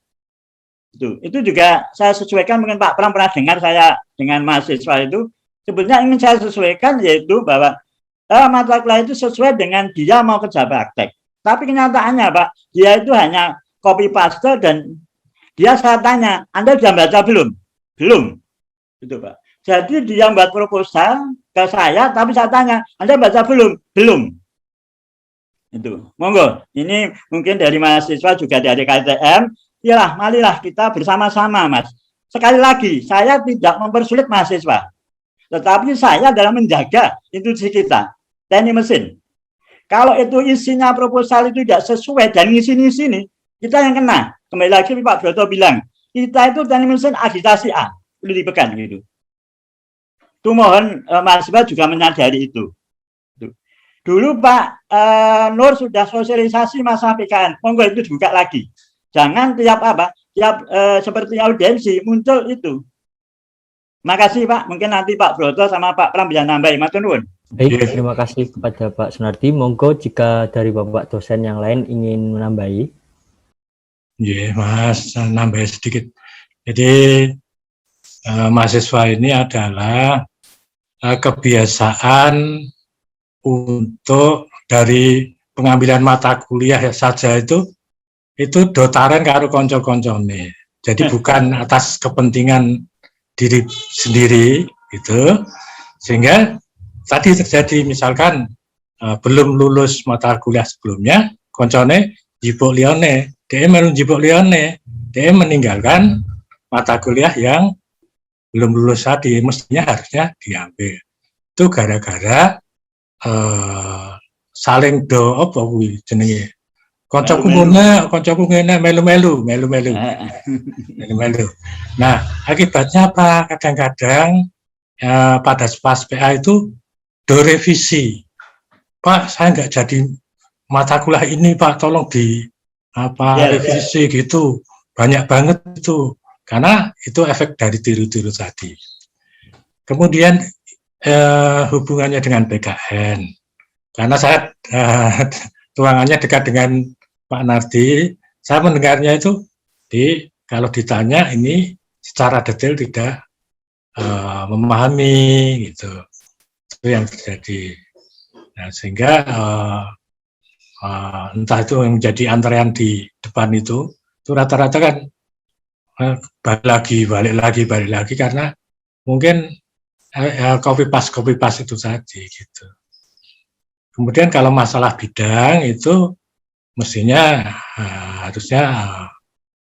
Itu juga saya sesuaikan, mungkin Pak Pram pernah dengar saya dengan mahasiswa itu, sebenarnya ingin saya sesuaikan yaitu bahwa mata kuliah itu sesuai dengan dia mau kerja praktek. Tapi kenyataannya Pak, dia itu hanya copy paste dan dia saya tanya, Anda sudah baca belum? Belum. Itu Pak. Jadi dia buat proposal ke saya, tapi saya tanya, Anda baca belum? Belum. Itu. Monggo, ini mungkin dari mahasiswa juga dari KTM, yalah, marilah kita bersama-sama, Mas. Sekali lagi, saya tidak mempersulit mahasiswa. Tetapi saya dalam menjaga institusi kita, teknik mesin. Kalau itu isinya proposal itu tidak sesuai dan ngisi-ngisi ini, kita yang kena. Kembali lagi Pak Broto bilang, kita itu teknik mesin agitasi A, perlu dipegang gitu. Itu mohon mahasiswa juga menyadari itu. Dulu Pak Nur sudah sosialisasi masalah PKN, monggo itu dibuka lagi. Jangan tiap seperti audiensi muncul itu. Makasih Pak, mungkin nanti Pak Broto sama Pak Pram bisa nambahin. Matur nuwun.
Baik, terima kasih kepada Pak Sunardi. Monggo jika dari Bapak dosen yang lain ingin menambahi.
Iya, Mas, nambahin sedikit. Jadi mahasiswa ini adalah kebiasaan untuk dari pengambilan mata kuliah saja itu dotaran karo konco-koncone. Jadi bukan atas kepentingan diri sendiri gitu, sehingga tadi terjadi misalkan belum lulus mata kuliah sebelumnya, koncone jipuk lione, dia menjipuk lione, dia meninggalkan mata kuliah yang belum lulus tadi, mestinya harusnya diambil. Itu gara-gara saling do apa kuwi jenenge. Koncoku ngene melu-melu. Nah, akibatnya apa? Kadang-kadang pada pas PA itu do revisi. Pak, saya nggak jadi mata kuliah ini, Pak, tolong di revisi gitu. Banyak banget itu. Karena itu efek dari tiru-tiru tadi. Kemudian hubungannya dengan BKN. Karena saya ruangannya dekat dengan Pak Nardi, saya mendengarnya itu kalau ditanya ini secara detail tidak memahami gitu. Itu yang terjadi. Nah, sehingga entah itu yang menjadi antrean di depan itu rata-rata kan balik lagi karena mungkin copy paste itu tadi gitu. Kemudian kalau masalah bidang itu mestinya harusnya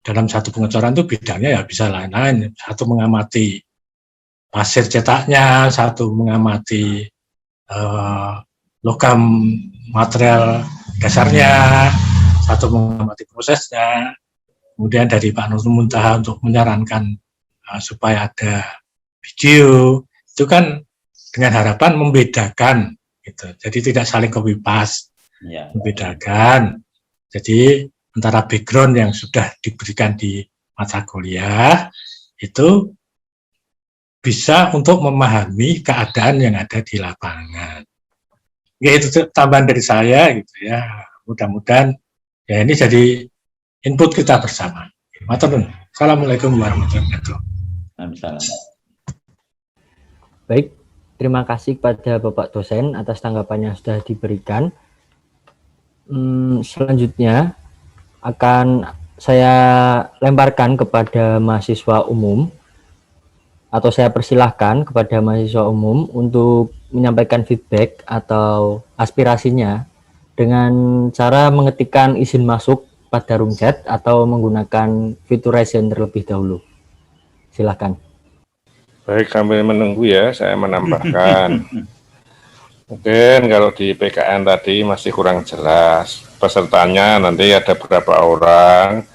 dalam satu pengecoran itu bidangnya ya bisa lain-lain. Satu mengamati pasir cetaknya, satu mengamati logam material dasarnya, satu mengamati prosesnya. Kemudian dari Pak Nur Muntaha untuk menyarankan supaya ada video, itu kan dengan harapan membedakan gitu. Jadi tidak saling copy paste, membedakan. Jadi antara background yang sudah diberikan di mata kuliah itu bisa untuk memahami keadaan yang ada di lapangan. Ya, itu tambahan dari saya gitu ya. Mudah-mudahan ya ini jadi input kita bersama. Matur nuwun. Assalamualaikum warahmatullahi wabarakatuh.
Baik, terima kasih kepada Bapak dosen atas tanggapannya yang sudah diberikan. Selanjutnya akan saya lemparkan kepada mahasiswa umum, atau saya persilahkan kepada mahasiswa umum untuk menyampaikan feedback atau aspirasinya dengan cara mengetikkan izin masuk pada room chat atau menggunakan fitur raise hand terlebih dahulu. Silahkan.
Baik, sambil menunggu ya, saya menambahkan. Mungkin kalau di PKN tadi masih kurang jelas. Pesertanya nanti ada berapa orang,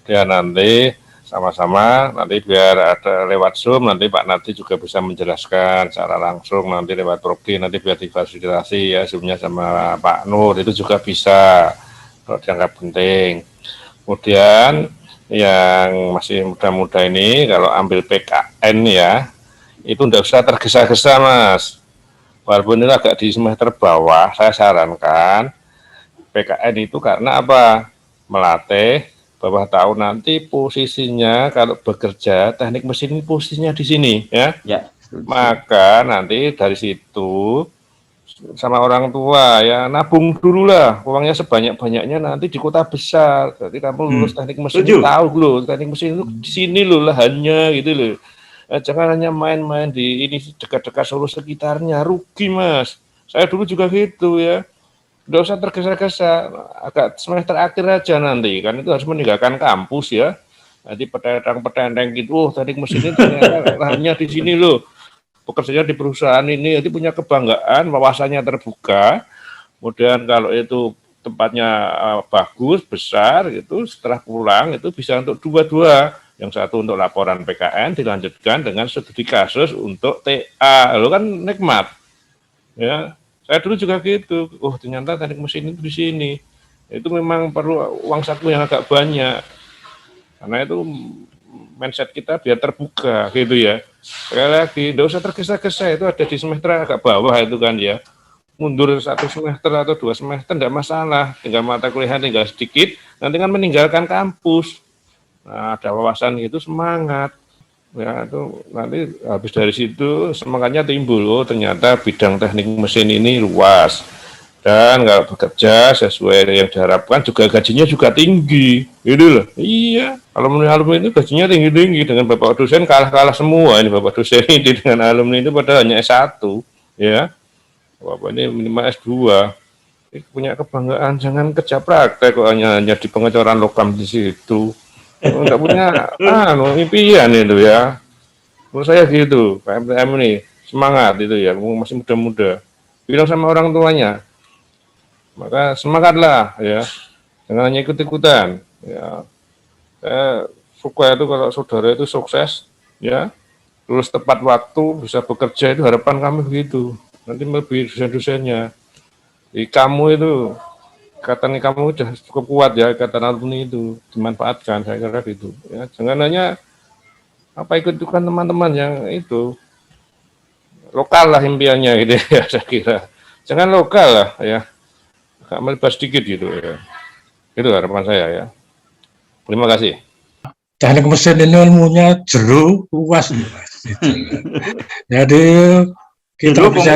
dia nanti sama-sama, nanti biar ada lewat Zoom, nanti Pak Nardi juga bisa menjelaskan secara langsung, nanti lewat Progi, nanti biar difasilitasi ya, Zoom-nya sama Pak Nur, itu juga bisa, kalau dianggap penting. Kemudian yang masih muda-muda ini, kalau ambil PKN ya, itu tidak usah tergesa-gesa Mas. Walaupun itu agak di semester bawah, saya sarankan PKN itu karena apa? Melatih bahwa tahu nanti posisinya kalau bekerja teknik mesin ini posisinya di sini ya. Maka nanti dari situ sama orang tua ya nabung dulu lah uangnya sebanyak-banyaknya nanti di kota besar. Jadi kamu lulus teknik mesin tahu loh teknik mesin itu di sini loh lahannya gitu loh. Jangan hanya main-main di ini dekat-dekat Solo sekitarnya, rugi Mas. Saya dulu juga gitu ya. Nggak usah tergesa-gesa, agak semester akhir aja nanti, kan itu harus meninggalkan kampus ya. Nanti petentang gitu, teknik mesin ini ternyata lahannya di sini loh. Pekerjanya di perusahaan ini, nanti punya kebanggaan, wawasannya terbuka. Kemudian kalau itu tempatnya bagus, besar, gitu, setelah pulang itu bisa untuk dua-dua. Yang satu untuk laporan PKN dilanjutkan dengan studi kasus untuk TA. Lo kan nikmat. Ya, saya dulu juga gitu. Oh, ternyata teknik mesin itu di sini. Itu memang perlu uang saku yang agak banyak. Karena itu mindset kita biar terbuka gitu ya. Sekali lagi, tidak usah tergesa-gesa, itu ada di semester agak bawah itu kan ya. Mundur 1 semester atau 2 semester tidak masalah. Tinggal mata kuliah tinggal sedikit, nanti kan meninggalkan kampus. Nah, ada wawasan itu semangat. Ya, itu nanti habis dari situ semangatnya timbul. Oh, ternyata bidang teknik mesin ini luas. Dan kalau bekerja sesuai yang diharapkan juga gajinya juga tinggi. Gitu loh. Iya, alumni itu gajinya tinggi-tinggi dengan Bapak dosen kalah-kalah semua ini Bapak dosen ini dengan alumni itu padahal hanya S1, ya. Bapak ini minimal S2. Punya kebanggaan, jangan kerja praktek kok hanya di pengecoran logam di situ. Enggak punya impian itu ya. Menurut saya gitu, PMTM ini semangat itu ya, masih muda-muda. Bilang sama orang tuanya, maka semangatlah ya, jangan hanya ikut-ikutan. Ya, saya suka itu kalau saudara itu sukses, ya, lulus tepat waktu, bisa bekerja itu harapan kami begitu. Nanti lebih dosen-dosennya. Di kamu itu ikatan kamu sudah cukup kuat ya, ikatan alumni itu dimanfaatkan, saya kira gitu ya. Jangan hanya ikut-ikutan teman-teman yang itu lokal lah impiannya gitu ya, saya kira. Jangan lokal lah ya, agak melebar sedikit gitu ya. Itu harapan saya ya. Terima kasih.
Teknik mesin ini ilmunya jero, luas. Gitu. Jadi kita bisa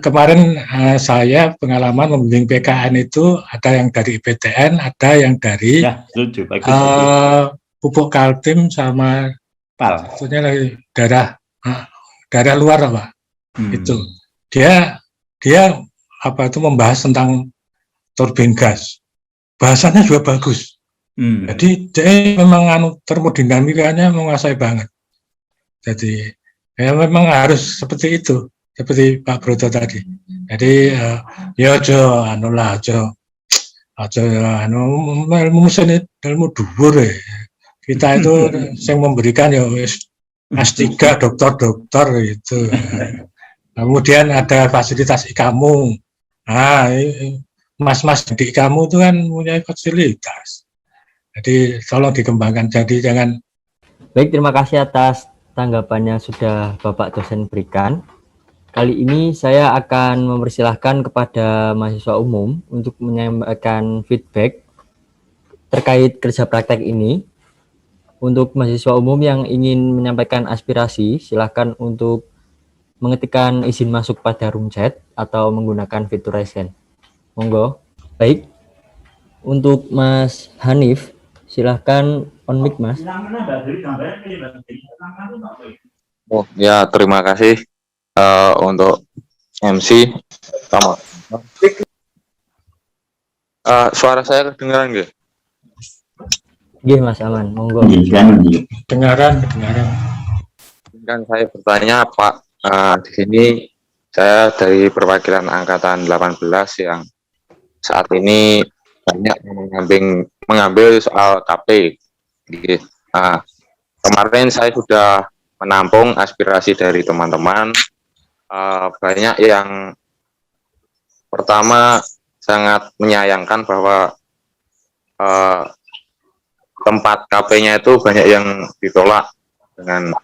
kemarin saya pengalaman membimbing PKN itu ada yang dari IPTN, ada yang dari pupuk Kaltim sama satunya lagi daerah luar apa itu dia apa itu membahas tentang turbin gas, bahasanya juga bagus. Jadi dia memang termodinamikanya menguasai banget. Jadi ya memang harus seperti itu, seperti Pak Broto tadi. Jadi ya ilmu mesin ilmu dhuwur ya. Kita itu yang memberikan ya wis S3 dokter itu. Kemudian ada fasilitas ikamu. Nah, mas-mas di kamu itu kan punya fasilitas. Jadi tolong dikembangkan. Jadi jangan.
Baik, terima kasih atas tanggapannya sudah Bapak dosen berikan. Kali ini saya akan mempersilahkan kepada mahasiswa umum untuk menyampaikan feedback terkait kerja praktek ini. Untuk mahasiswa umum yang ingin menyampaikan aspirasi, silakan untuk mengetikkan izin masuk pada room chat atau menggunakan fitur raise hand. Monggo. Baik, untuk Mas Hanif, silahkan on mic, Mas.
Oh ya, terima kasih untuk MC. Suara saya kedengaran nggih?
Nggih, Mas, aman. Monggo.
Dengaran.
Kan saya bertanya Pak, di sini saya dari perwakilan angkatan 18 yang saat ini banyak mengambil soal KP. Kemarin saya sudah menampung aspirasi dari teman-teman. Banyak yang pertama sangat menyayangkan bahwa tempat KP-nya itu banyak yang ditolak dengan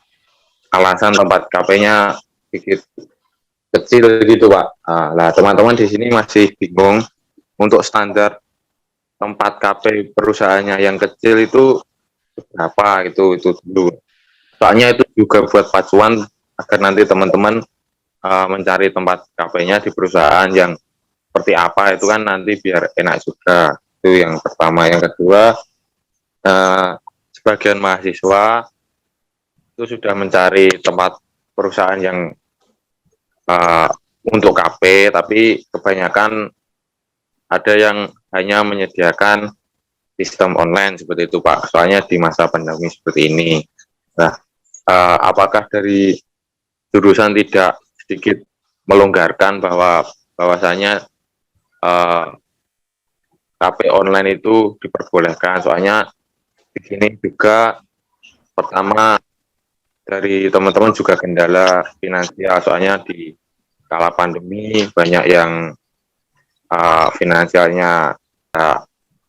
alasan tempat KP-nya sedikit kecil gitu Pak. Nah teman-teman di sini masih bingung untuk standar tempat KP perusahaannya yang kecil itu berapa itu dulu. Soalnya itu juga buat pacuan agar nanti teman-teman mencari tempat KP-nya di perusahaan yang seperti apa itu kan nanti biar enak juga. Itu yang pertama. Yang kedua, sebagian mahasiswa itu sudah mencari tempat perusahaan yang untuk KP, tapi kebanyakan ada yang hanya menyediakan sistem online seperti itu Pak, soalnya di masa pandemi seperti ini. Nah, apakah dari jurusan tidak sedikit melonggarkan bahwasanya KP online itu diperbolehkan, soalnya di sini juga pertama dari teman-teman juga kendala finansial, soalnya di kala pandemi banyak yang finansialnya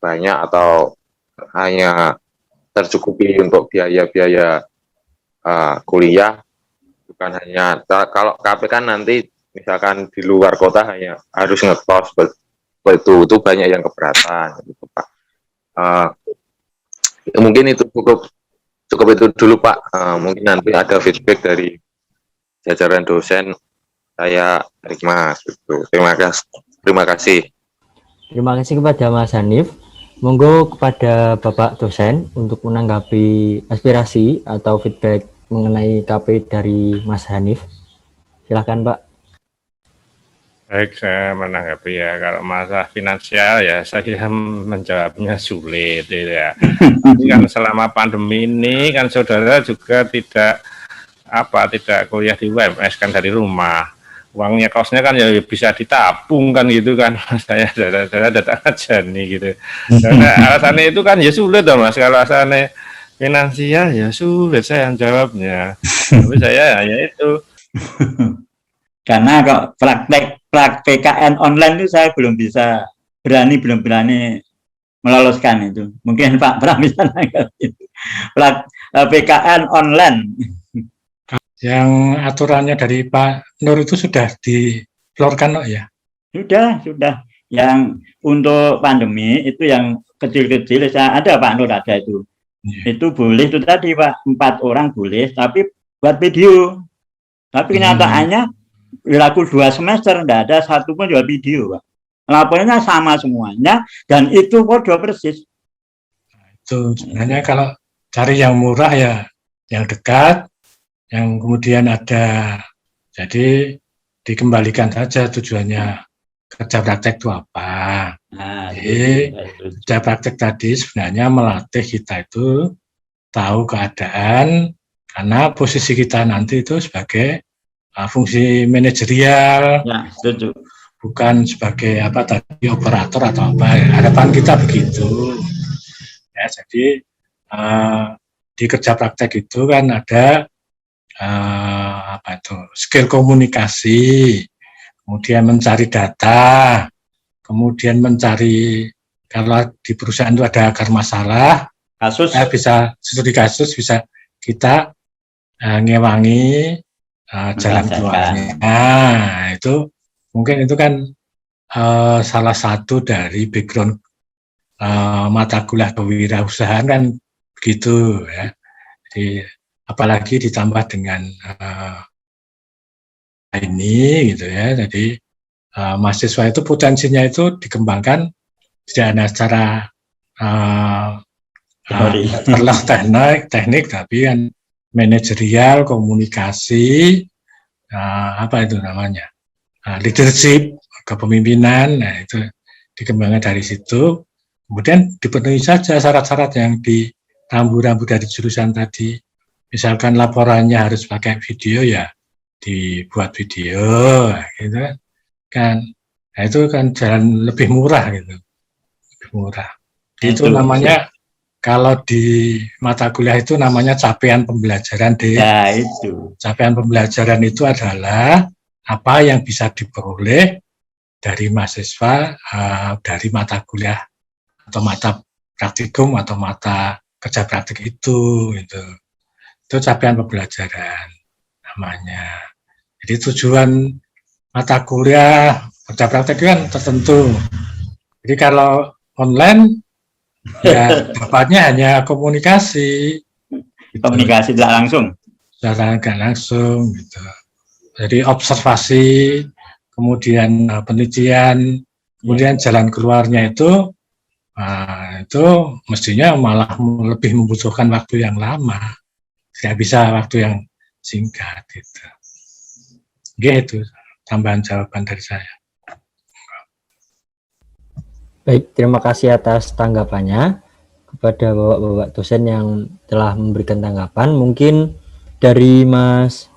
banyak atau hanya tercukupi untuk biaya-biaya kuliah, bukan hanya kalau KP kan nanti misalkan di luar kota hanya harus ngekos, itu banyak yang keberatan gitu Pak. Mungkin itu cukup itu dulu Pak. Mungkin nanti ada feedback dari jajaran dosen, saya Mas. Terima kasih.
Terima kasih kepada Mas Hanif. Monggo kepada Bapak dosen untuk menanggapi aspirasi atau feedback mengenai KP dari Mas Hanif. Silakan Pak.
Baik, saya menanggapi ya, kalau masalah finansial ya saya menjawabnya sulit ya. Tapi kan selama pandemi ini kan saudara juga tidak kuliah di UMS kan dari rumah. Uangnya kosnya kan ya bisa ditabung kan gitu kan. Saya datang aja nih gitu. Karena alasannya itu kan ya sulit dong Mas, kalau alasannya finansial ya sulit saya yang jawabnya. Tapi saya ya itu.
Karena kok praktek PKN online itu saya belum berani meloloskan itu. Mungkin Pak Pram bisa nanggapi itu. PKN online.
Yang aturannya dari Pak Nur itu sudah diflorkan, ya?
Sudah. Yang untuk pandemi itu yang kecil-kecil, ada Pak Nur, ada itu. Itu boleh itu tadi Pak, 4 orang boleh, tapi buat video. Tapi kenyataannya berlaku 2 semester, tidak ada satupun jual video Pak. Laporannya sama semuanya, dan itu kode persis.
Itu sebenarnya kalau cari yang murah ya, yang dekat, yang kemudian ada, jadi dikembalikan saja tujuannya kerja praktek itu apa. Jadi kerja praktek tadi sebenarnya melatih kita itu tahu keadaan, karena posisi kita nanti itu sebagai fungsi manajerial,
ya, setuju.
Bukan sebagai apa tadi operator atau apa. Harapan kita begitu. Ya, jadi di kerja praktek itu kan ada apa itu, skill komunikasi, kemudian mencari data, kemudian mencari, kalau di perusahaan itu ada akar masalah,
kasus,
bisa studi kasus, bisa kita ngewangi jalan keluarnya. Nah, itu mungkin itu kan salah satu dari background mata kuliah kewirausahaan kan begitu ya. Jadi apalagi ditambah dengan ini gitu ya. Jadi mahasiswa itu potensinya itu dikembangkan tidak hanya secara terlah teknik, tapi kan manajerial, komunikasi, apa itu namanya, leadership, kepemimpinan. Nah itu dikembangkan dari situ. Kemudian dipenuhi saja syarat-syarat yang di rambu-rambu dari jurusan tadi. Misalkan laporannya harus pakai video, ya dibuat video, gitu kan. Nah itu kan jalan lebih murah gitu, lebih murah. Itu namanya kalau di mata kuliah itu namanya capaian pembelajaran deh.
Ya itu.
Capaian pembelajaran itu adalah apa yang bisa diperoleh dari mahasiswa dari mata kuliah atau mata praktikum atau mata kerja praktik itu capaian pembelajaran namanya. Jadi tujuan mata kuliah kerja praktik kan tertentu. Jadi kalau online ya dapatnya hanya komunikasi,
komunikasi tidak langsung,
tidak langsung gitu. Jadi observasi, kemudian penelitian, kemudian jalan keluarnya itu mestinya malah lebih membutuhkan waktu yang lama, tidak bisa waktu yang singkat gitu. Gitu tambahan jawaban dari saya.
Baik, terima kasih atas tanggapannya kepada bapak-bapak dosen yang telah memberikan tanggapan. Mungkin dari Mas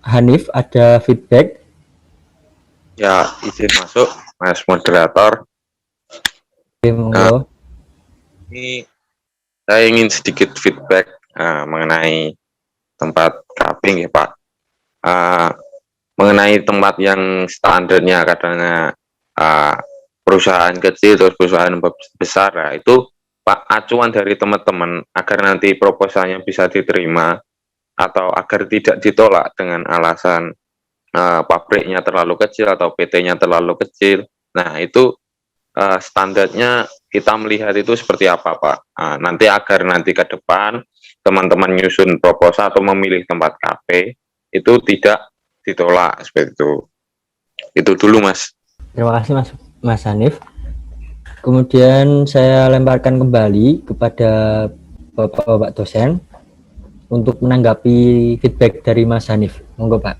Hanif ada feedback?
Ya, izin masuk, Mas Moderator. Ini saya ingin sedikit feedback mengenai tempat cupping ya Pak. Mengenai tempat yang standarnya katanya perusahaan kecil atau perusahaan besar, ya, itu Pak acuan dari teman-teman agar nanti proposalnya bisa diterima atau agar tidak ditolak dengan alasan pabriknya terlalu kecil atau PT-nya terlalu kecil. Nah itu standarnya kita melihat itu seperti apa Pak? Nanti agar nanti ke depan teman-teman nyusun proposal atau memilih tempat KP itu tidak ditolak seperti itu. Itu dulu Mas.
Terima kasih Mas Hanif. Kemudian saya lemparkan kembali kepada bapak-bapak dosen untuk menanggapi feedback dari Mas Hanif. Monggo Pak.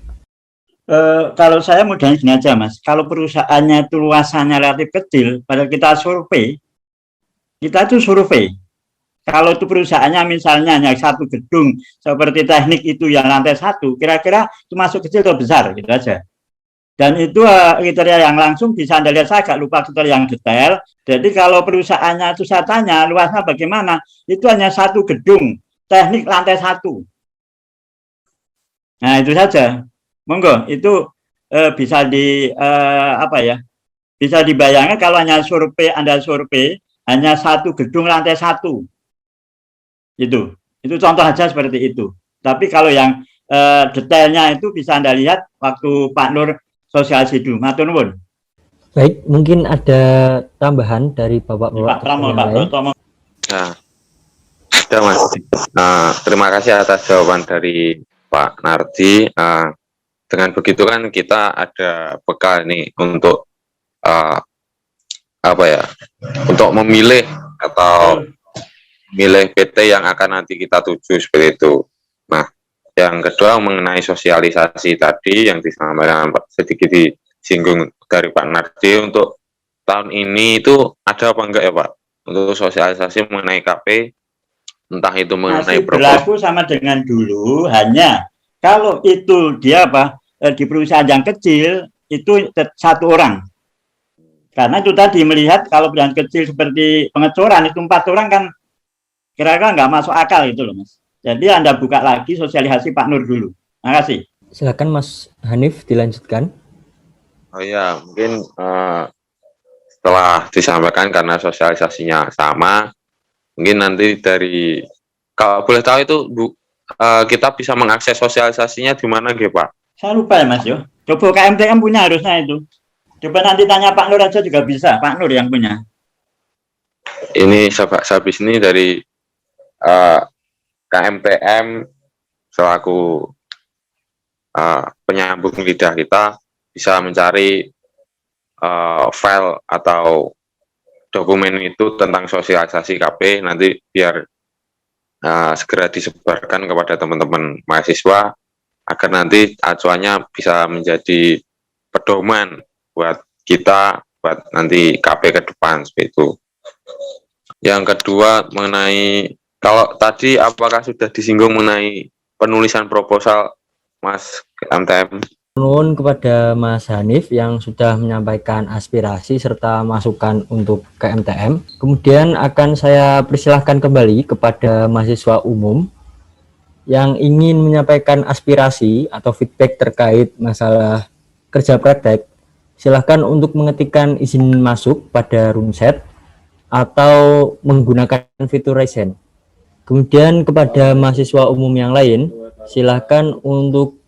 Kalau saya modalnya gini aja Mas, kalau perusahaannya itu luasannya relatif kecil, pada kita survei, kalau itu perusahaannya misalnya hanya satu gedung seperti teknik itu yang lantai 1, kira-kira itu masuk kecil atau besar, gitu aja. Dan itu kriteria yang langsung bisa Anda lihat, saya agak lupa kriteria yang detail. Jadi kalau perusahaannya itu saya tanya luasnya bagaimana, itu hanya satu gedung teknik lantai 1. Nah itu saja. Monggo, itu bisa bisa dibayangkan kalau hanya Anda survei hanya satu gedung lantai 1. Itu contoh aja seperti itu. Tapi kalau yang detailnya itu bisa Anda lihat waktu Pak Nur sosialisasi dulu. Matur nuwun.
Baik, mungkin ada tambahan dari Bapak-bapak
Pak Pramo,
yang
Pak
lain.
Broto.
Nah, ada Mas. Terima kasih atas jawaban dari Pak Nardi. Dengan begitu kan kita ada bekal nih untuk apa ya? Untuk memilih atau milih PT yang akan nanti kita tuju seperti itu. Nah, yang kedua mengenai sosialisasi tadi yang disampaikan sedikit disinggung dari Pak Nardi, untuk tahun ini itu ada apa enggak ya Pak untuk sosialisasi mengenai KP, entah itu mengenai
Masih berlaku sama dengan dulu, hanya kalau itu dia di perusahaan yang kecil itu satu orang. Karena itu tadi melihat kalau perusahaan kecil seperti pengecoran itu 4 orang kan kira-kira nggak masuk akal itu loh Mas. Jadi Anda buka lagi sosialisasi Pak Nur dulu. Terima kasih.
Silakan Mas Hanif dilanjutkan.
Oh ya, mungkin setelah disampaikan karena sosialisasinya sama, mungkin nanti dari, kalau boleh tahu itu kita bisa mengakses sosialisasinya di mana gitu Pak?
Saya lupa ya Mas yo. Coba KMTM punya harusnya itu. Coba nanti tanya Pak Nur aja juga bisa. Pak Nur yang punya.
Ini sahabat Sabis ini dari KMTM selaku penyambung lidah kita bisa mencari file atau dokumen itu tentang sosialisasi KP, nanti biar segera disebarkan kepada teman-teman mahasiswa agar nanti acuannya bisa menjadi pedoman buat kita buat nanti KP ke depan seperti itu. Yang kedua mengenai, kalau tadi apakah sudah disinggung mengenai penulisan proposal Mas KMTM?
Nuhun kepada Mas Hanif yang sudah menyampaikan aspirasi serta masukan untuk KMTM. Kemudian akan saya persilahkan kembali kepada mahasiswa umum yang ingin menyampaikan aspirasi atau feedback terkait masalah kerja praktek. Silahkan untuk mengetikkan izin masuk pada roomset atau menggunakan fitur Resen. Kemudian kepada mahasiswa umum yang lain, silahkan untuk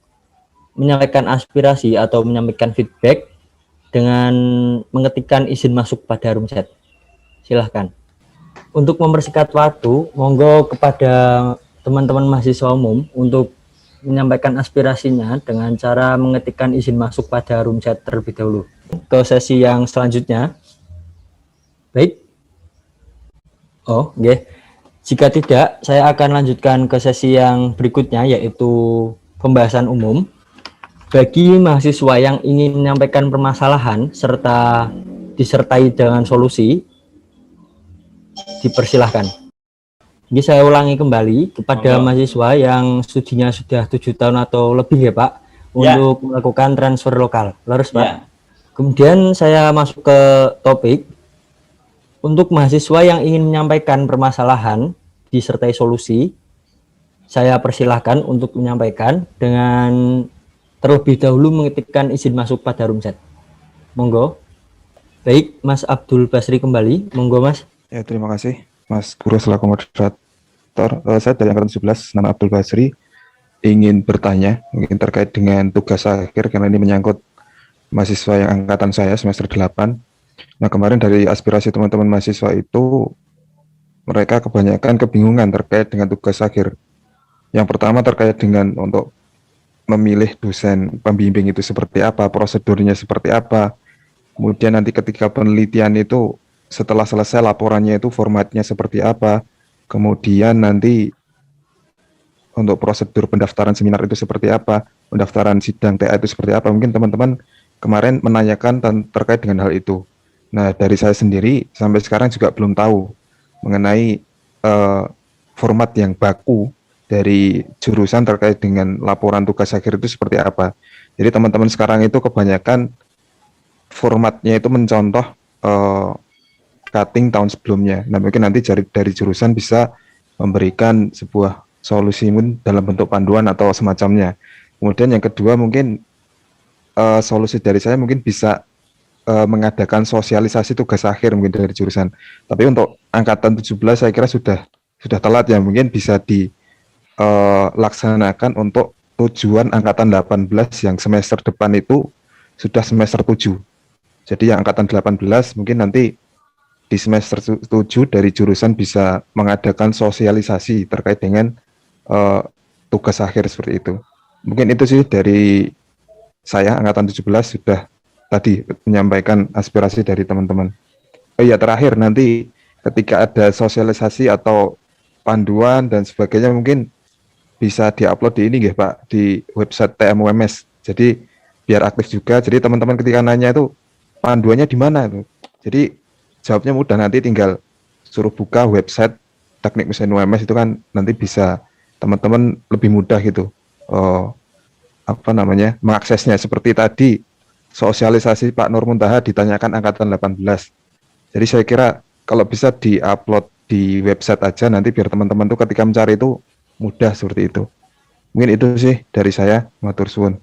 menyampaikan aspirasi atau menyampaikan feedback dengan mengetikkan izin masuk pada roomset. Silahkan. Untuk mempersingkat waktu, monggo kepada teman-teman mahasiswa umum untuk menyampaikan aspirasinya dengan cara mengetikkan izin masuk pada roomset terlebih dahulu. Ke sesi yang selanjutnya. Baik. Oh, oke. Jika tidak, saya akan lanjutkan ke sesi yang berikutnya, yaitu pembahasan umum. Bagi mahasiswa yang ingin menyampaikan permasalahan serta disertai dengan solusi, dipersilahkan. Jadi saya ulangi kembali kepada mahasiswa yang studinya sudah 7 tahun atau lebih ya Pak, untuk melakukan transfer lokal. Lurus Pak. Kemudian saya masuk ke topik. Untuk mahasiswa yang ingin menyampaikan permasalahan disertai solusi, saya persilahkan untuk menyampaikan dengan terlebih dahulu mengetikkan izin masuk pada roomset. Monggo. Baik, Mas Abdul Basri kembali. Monggo Mas.
Ya, terima kasih Mas Guru selaku moderator. Saya dari angkatan 11, nama Abdul Basri, ingin bertanya mungkin terkait dengan tugas akhir karena ini menyangkut mahasiswa yang angkatan saya semester 8. Nah, kemarin dari aspirasi teman-teman mahasiswa itu mereka kebanyakan kebingungan terkait dengan tugas akhir. Yang pertama terkait dengan untuk memilih dosen pembimbing itu seperti apa, prosedurnya seperti apa. Kemudian nanti ketika penelitian itu setelah selesai laporannya itu formatnya seperti apa. Kemudian nanti untuk prosedur pendaftaran seminar itu seperti apa, pendaftaran sidang TA itu seperti apa. Mungkin teman-teman kemarin menanyakan terkait dengan hal itu. Nah, dari saya sendiri sampai sekarang juga belum tahu mengenai format yang baku dari jurusan terkait dengan laporan tugas akhir itu seperti apa. Jadi teman-teman sekarang itu kebanyakan formatnya itu mencontoh cutting tahun sebelumnya. Nah, mungkin nanti dari jurusan bisa memberikan sebuah solusi dalam bentuk panduan atau semacamnya. Kemudian yang kedua mungkin solusi dari saya mungkin bisa mengadakan sosialisasi tugas akhir mungkin dari jurusan. Tapi untuk angkatan 17 saya kira sudah telat ya, mungkin bisa dilaksanakan untuk tujuan angkatan 18 yang semester depan itu sudah semester 7. Jadi yang angkatan 18 mungkin nanti di semester 7 dari jurusan bisa mengadakan sosialisasi terkait dengan tugas akhir seperti itu. Mungkin itu sih dari saya, angkatan 17 sudah tadi menyampaikan aspirasi dari teman-teman. Oh iya, terakhir nanti ketika ada sosialisasi atau panduan dan sebagainya mungkin bisa diupload di ini nggih Pak, di website TMUMS. Jadi biar aktif juga. Jadi teman-teman ketika nanya itu panduannya di mana itu. Jadi jawabnya mudah, nanti tinggal suruh buka website Teknik Mesin UMS, itu kan nanti bisa teman-teman lebih mudah gitu. Mengaksesnya seperti tadi sosialisasi Pak Nur Muntaha ditanyakan angkatan 18. Jadi saya kira kalau bisa di-upload di website aja nanti biar teman-teman tuh ketika mencari itu mudah seperti itu. Mungkin itu sih dari saya, matur suwun.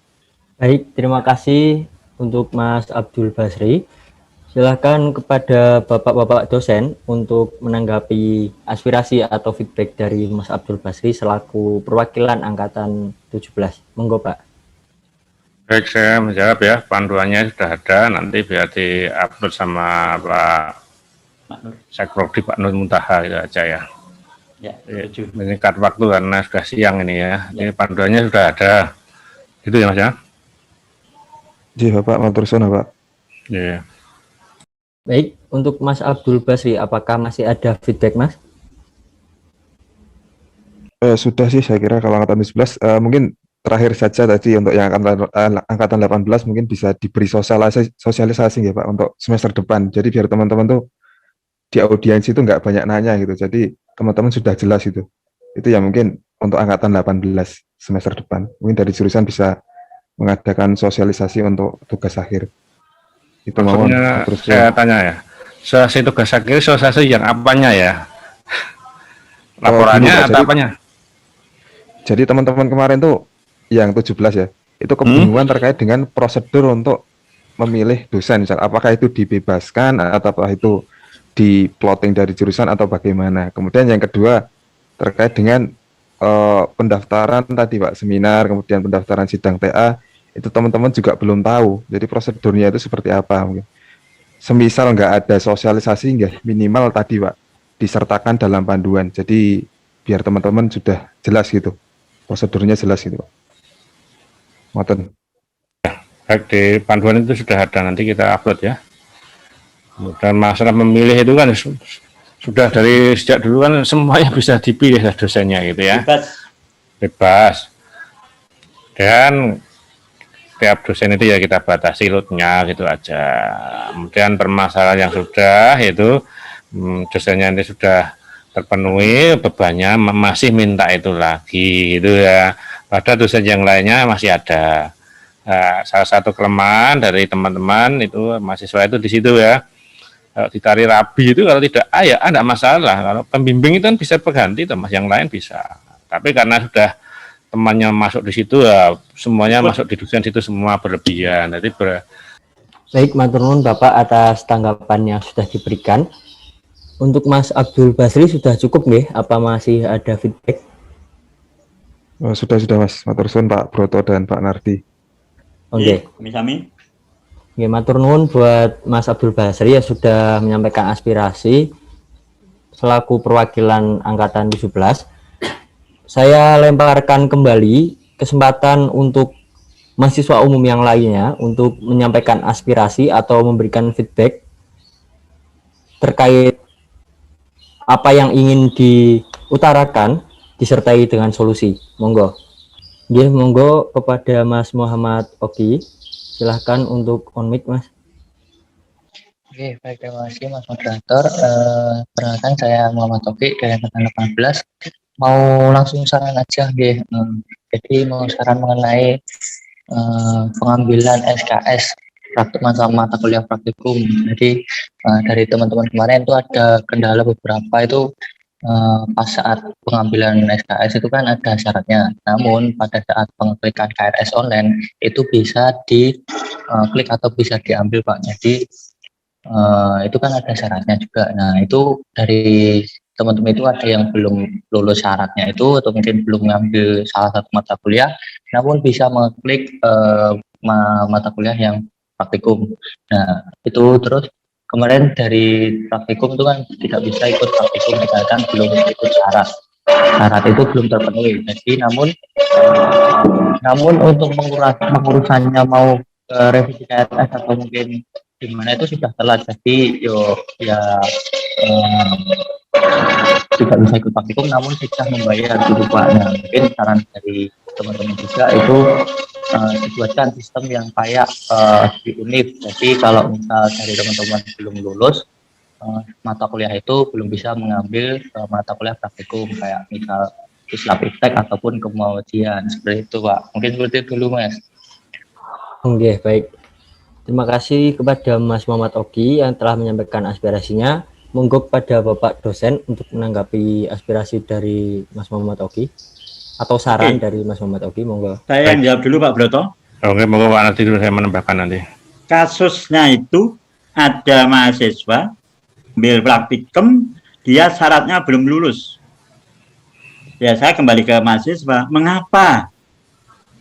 Baik, terima kasih untuk Mas Abdul Basri. Silakan kepada Bapak-bapak dosen untuk menanggapi aspirasi atau feedback dari Mas Abdul Basri selaku perwakilan angkatan 17. Monggo Pak.
Baik, saya menjawab ya, panduannya sudah ada, nanti biar di-upload sama Pak Sekprodi Pak Nur Muntaha itu aja ya.
Ya,
meningkat waktu karena sudah siang ini ya. Ini panduannya sudah ada. Gitu ya Mas ya?
Iya Bapak, matur suwun Pak.
Iya.
Baik, untuk Mas Abdul Basri, apakah masih ada feedback Mas?
Sudah sih saya kira kalau angkatan 17, mungkin terakhir saja tadi untuk yang angkatan 18 mungkin bisa diberi sosialisasi ya Pak untuk semester depan. Jadi biar teman-teman tuh di audiens itu nggak banyak nanya gitu. Jadi teman-teman sudah jelas itu. Itu ya mungkin untuk angkatan 18 semester depan. Mungkin dari jurusan bisa mengadakan sosialisasi untuk tugas akhir. Itu
maksudnya saya tanya ya, sosialisasi tugas akhir, sosialisasi yang apanya ya? Laporannya atau apanya?
Jadi teman-teman kemarin tuh yang 17 ya, itu kebingungan terkait dengan prosedur untuk memilih dosen, misal apakah itu dibebaskan atau apakah itu di plotting dari jurusan atau bagaimana. Kemudian yang kedua terkait dengan pendaftaran tadi Pak, seminar, kemudian pendaftaran sidang TA, itu teman-teman juga belum tahu. Jadi prosedurnya itu seperti apa mungkin. Semisal nggak ada sosialisasi, nggak minimal tadi Pak disertakan dalam panduan. Jadi biar teman-teman sudah jelas gitu, prosedurnya jelas gitu Pak. Ngoten.
Baik, di panduan itu sudah ada, nanti kita upload ya. Dan masalah memilih itu kan sudah dari sejak dulu kan semuanya bisa dipilih dosennya gitu ya. Bebas. Dan tiap dosen itu ya kita batasi loadnya gitu aja. Kemudian permasalahan yang sudah itu dosennya ini sudah terpenuhi bebannya, masih minta itu lagi gitu ya. Pada dosen yang lainnya masih ada. Nah, salah satu kelemahan dari teman-teman itu mahasiswa itu di situ ya. Kalau ditari rabi itu kalau tidak ya ada masalah. Kalau pembimbing itu kan bisa berganti, teman yang lain bisa. Tapi karena sudah temannya masuk di situ ya semuanya masuk di dosen situ semua berlebihan. Jadi
Baik, matur nuwun Bapak atas tanggapan yang sudah diberikan. Untuk Mas Abdul Basri sudah cukup nggih? Apa masih ada feedback?
Sudah Mas, matur suwun Pak Broto dan Pak Nardi.
Oke.
Kami.
Oke, matur nuwun buat Mas Abdul Basri yang sudah menyampaikan aspirasi selaku perwakilan angkatan 17. Saya lemparkan kembali kesempatan untuk mahasiswa umum yang lainnya untuk menyampaikan aspirasi atau memberikan feedback terkait apa yang ingin diutarakan disertai dengan solusi. Monggo. Nggih, monggo kepada Mas Muhammad Oki. Silahkan untuk on mic Mas.
Oke, baik, terima kasih Mas Moderator. Perkenalkan saya Muhammad Oki dari angkatan 18. Mau langsung saran aja nggih. Jadi mau saran mengenai pengambilan SKS praktikum sama mata kuliah praktikum. Jadi dari teman-teman kemarin itu ada kendala beberapa itu pas saat pengambilan SKS itu kan ada syaratnya. Namun pada saat pengeklikan KRS online itu bisa diklik atau bisa diambil Pak. Jadi itu kan ada syaratnya juga. Nah itu dari teman-teman itu ada yang belum lulus syaratnya itu atau mungkin belum ngambil salah satu mata kuliah, namun bisa mengklik mata kuliah yang praktikum. Nah, itu terus kemarin dari praktikum itu kan tidak bisa ikut praktikum misalkan belum ikut syarat itu belum terpenuhi. Jadi namun untuk pengurusannya mau revisi KRS atau mungkin gimana itu sudah telat, jadi tidak bisa ikut praktikum namun sudah membayar gitu Pak. Nah, mungkin saran dari teman-teman juga itu dibuatkan sistem yang kayak di UNIF. Jadi kalau misal dari teman-teman belum lulus mata kuliah itu belum bisa mengambil mata kuliah praktikum kayak misal Islam Iptek ataupun kemaujian seperti itu Pak. Mungkin seperti itu dulu Mas.
Oke, baik. Terima kasih kepada Mas Muhammad Oki yang telah menyampaikan aspirasinya. Monggo pada Bapak dosen untuk menanggapi aspirasi dari Mas Muhammad Oki atau saran dari Mas Muhammad Oki. Monggo.
Saya yang jawab dulu Pak Broto.
Oke, monggo Pak, nanti dulu saya menambahkan nanti.
Kasusnya itu ada mahasiswa ambil praktikum, dia syaratnya belum lulus. Ya, saya kembali ke mahasiswa, mengapa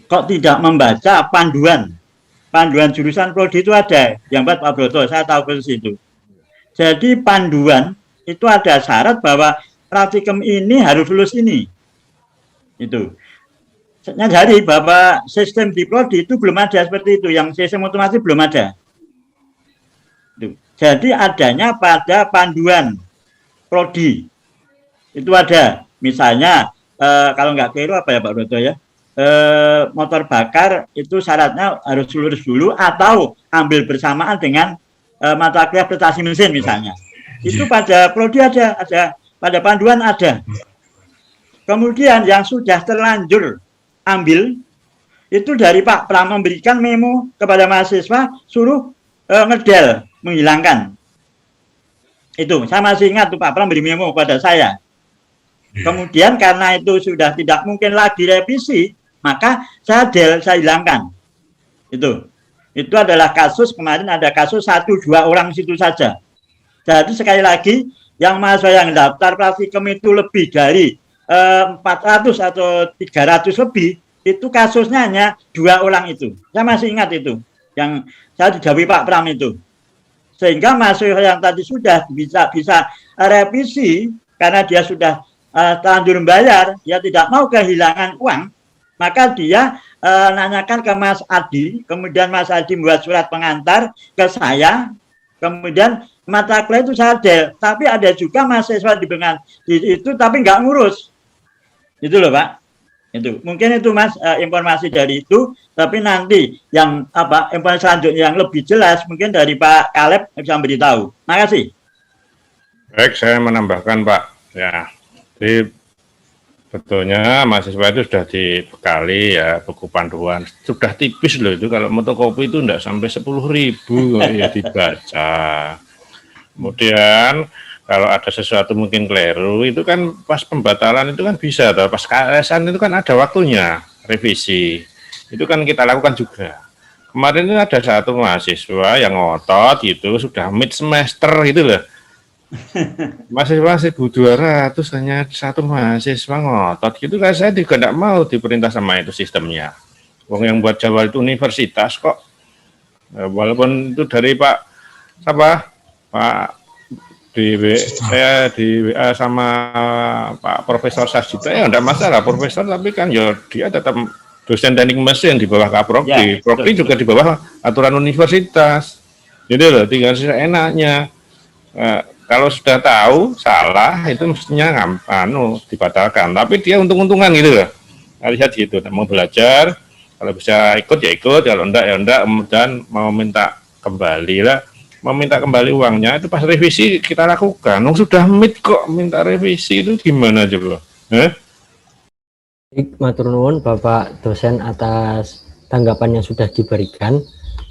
kok tidak membaca panduan jurusan prodi itu ada yang buat Pak Broto, saya tahu persis itu. Jadi panduan itu ada syarat bahwa praktikum ini harus lulus ini. Itu. Jadi bahwa sistem di prodi itu belum ada seperti itu, yang sistem otomatis belum ada. Itu. Jadi adanya pada panduan prodi itu ada. Misalnya kalau nggak keliru apa ya Pak Broto ya, motor bakar itu syaratnya harus lulus dulu atau ambil bersamaan dengan mata kuliah prestasi mesin misalnya. Itu pada prodi ada pada panduan ada. Kemudian yang sudah terlanjur ambil itu dari Pak Pram memberikan memo kepada mahasiswa suruh ngedel, menghilangkan. Itu saya masih ingat tuh Pak Pram beri memo kepada saya. Kemudian karena itu sudah tidak mungkin lagi revisi, maka saya hilangkan. Itu adalah kasus kemarin, ada kasus 1-2 orang situ saja. Jadi sekali lagi yang mahasiswa yang daftar praktikum itu lebih dari 400 atau 300 lebih, itu kasusnya hanya 2 orang itu. Saya masih ingat itu yang saya dijawab Pak Pram itu. Sehingga mahasiswa yang tadi sudah bisa revisi karena dia sudah terlanjur membayar, dia tidak mau kehilangan uang, maka dia nanyakan ke Mas Adi, kemudian Mas Adi membuat surat pengantar ke saya, kemudian mata kuliah itu saya del, tapi ada juga mahasiswa di itu tapi nggak ngurus, itu loh Pak. Itu mungkin itu Mas informasi dari itu, tapi nanti yang informasi selanjutnya yang lebih jelas mungkin dari Pak Kaleb bisa memberitahu. Makasih.
Baik, saya menambahkan Pak. Ya, jadi betulnya mahasiswa itu sudah dibekali ya buku panduan, sudah tipis loh itu, kalau fotokopi itu enggak sampai 10.000 ya dibaca. Kemudian kalau ada sesuatu mungkin keliru itu kan pas pembatalan itu kan bisa, atau pas KRS-an itu kan ada waktunya revisi, itu kan kita lakukan juga. Kemarin itu ada satu mahasiswa yang ngotot gitu, sudah mid semester gitu loh. Mahasiswa 1.200 hanya satu mahasiswa ngotot gitu kan, saya juga tidak mau diperintah sama itu sistemnya. Wong yang buat Jawa itu universitas kok, walaupun itu dari Pak saya di WA sama Pak Profesor Sasjita ya enggak masalah Profesor, tapi kan ya dia tetap dosen teknik mesin di bawah Kaprokti, ya, Prokti juga di bawah aturan universitas. Jadi loh, tinggal seenaknya. Kalau sudah tahu salah itu mestinya dibatalkan. Tapi dia untung-untungan gitu loh. Lihat gitu, mau belajar, kalau bisa ikut ya ikut, kalau enggak ya enggak, dan mau minta kembali lah, mau minta kembali uangnya itu pas revisi kita lakukan. Sudah mid kok minta revisi, itu gimana coba?
Matur nuwun Bapak dosen atas tanggapan yang sudah diberikan.